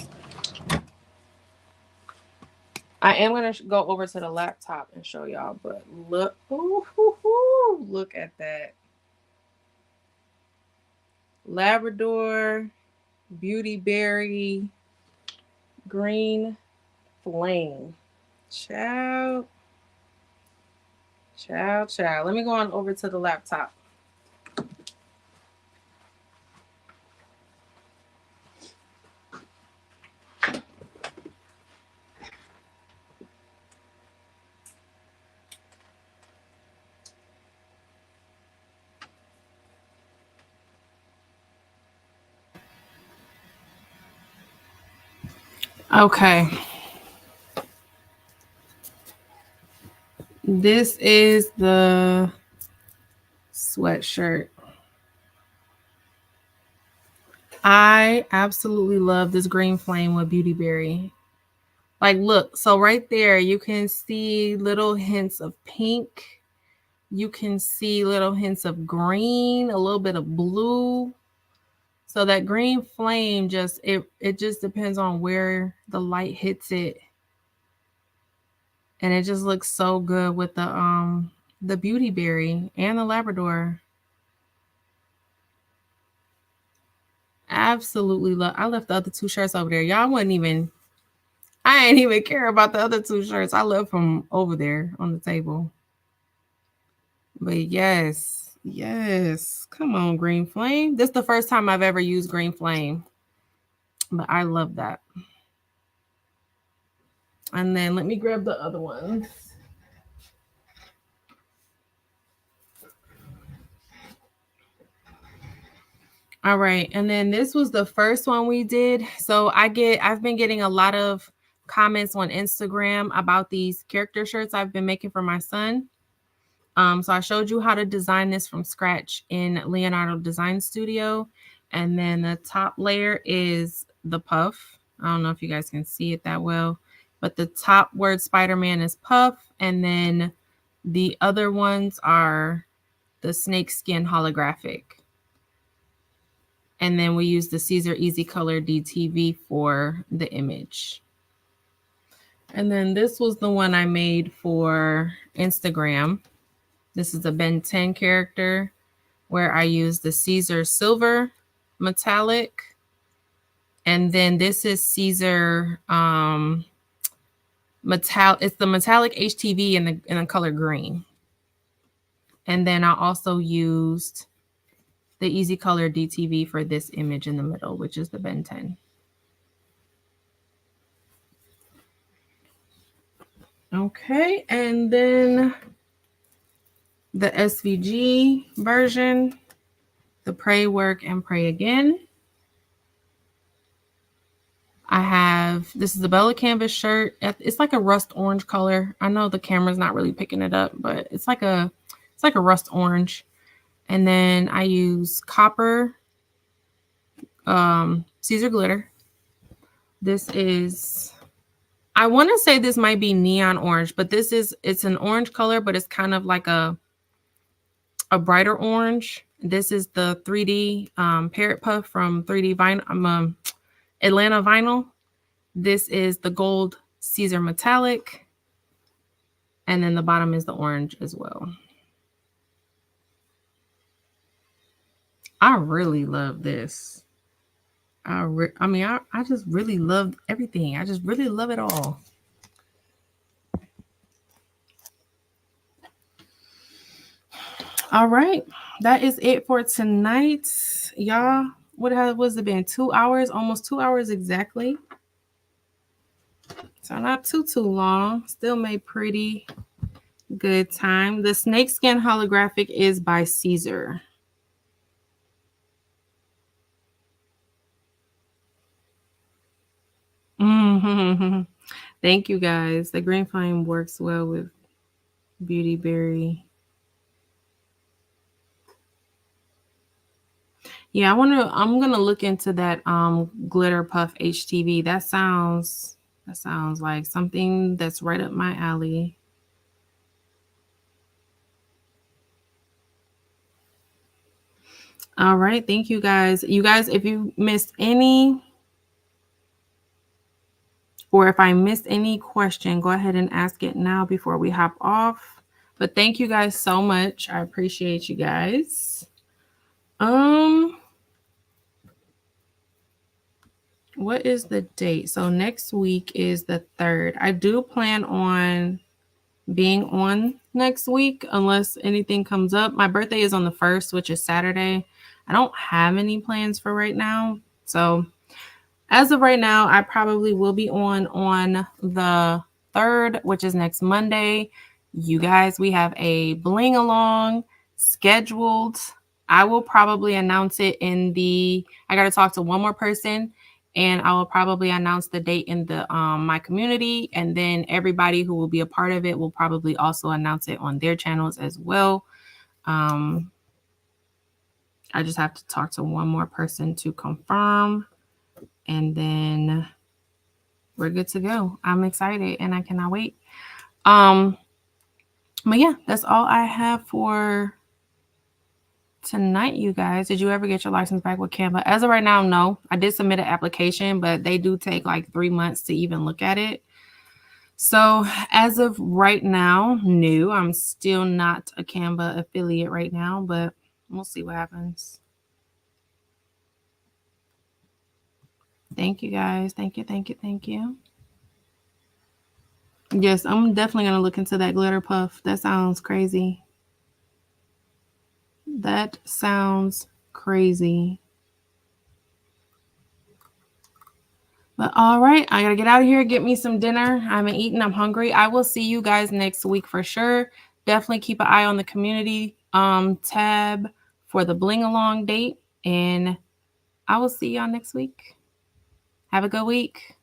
I am going to go over to the laptop and show y'all, but look, ooh, look at that. Labrador, Beauty Berry, Green Flame. Child. Let me go on over to the laptop. Okay. This is the sweatshirt. I absolutely love this green flame with Beauty Berry. Like, look, so right there, you can see little hints of pink. You can see little hints of green, a little bit of blue. So that green flame just, it just depends on where the light hits it. And it just looks so good with the Beauty Berry and the Labrador. Absolutely love. I left the other 2 shirts over there. Y'all wouldn't even, I ain't even care about the other 2 shirts. I left from over there on the table. But yes, come on, Green Flame. This is the first time I've ever used Green Flame, but I love that. And then let me grab the other ones. All right, and then this was the first one we did. So I've been getting a lot of comments on Instagram about these character shirts I've been making for my son. So I showed you how to design this from scratch in Leonardo Design Studio. And then the top layer is the puff. I don't know if you guys can see it that well, but the top word Spider-Man is puff. And then the other ones are the snake skin holographic. And then we use the Siser Easy Color DTV for the image. And then this was the one I made for Instagram. This is a Ben 10 character where I use the Siser Silver Metallic. And then this is Siser it's the Metallic HTV in the color green. And then I also used the Easy Color DTV for this image in the middle, which is the Ben 10. Okay, and then the SVG version, the Pray, Work, and Pray Again. I have, this is the Bella Canvas shirt. It's like a rust orange color. I know the camera's not really picking it up, but it's like a rust orange. And then I use copper Siser glitter. This is, I want to say this might be neon orange, but it's an orange color, but it's kind of like a brighter orange. This is the 3D Parrot Puff from 3D Vinyl, Atlanta Vinyl. This is the gold Siser Metallic. And then the bottom is the orange as well. I really love this.
I just really love everything. I just really love it all. All right. That is it for tonight. Y'all, was it been 2 hours? Almost 2 hours exactly. So not too long. Still made pretty good time. The snakeskin holographic is by Siser. Thank you guys. The green flame works well with Beauty Berry. Yeah, I'm gonna look into that glitter puff HTV. That sounds like something that's right up my alley. All right, thank you guys. You guys, if you missed any, or if I missed any question, go ahead and ask it now before we hop off. But thank you guys so much. I appreciate you guys. What is the date? So next week is the 3rd. I do plan on being on next week unless anything comes up. My birthday is on the 1st, which is Saturday. I don't have any plans for right now. So as of right now, I probably will be on the 3rd, which is next Monday. You guys, we have a bling along scheduled. I will probably announce it I got to talk to one more person, and I will probably announce the date in the my community, and then everybody who will be a part of it will probably also announce it on their channels as well. I just have to talk to one more person to confirm, and then we're good to go. I'm excited and I cannot wait. But yeah, that's all I have for tonight, you guys. Did you ever get your license back with Canva? As of right now, no. I did submit an application, but they do take like 3 months to even look at it. So as of right now, no, I'm still not a Canva affiliate right now, but we'll see what happens. Thank you guys. Thank you, thank you, thank you. Yes, I'm definitely going to look into that glitter puff. That sounds crazy. That sounds crazy. But all right, I gotta get out of here, get me some dinner. I haven't eaten, I'm hungry. I will see you guys next week for sure. Definitely keep an eye on the community tab for the bling along date. And I will see y'all next week. Have a good week.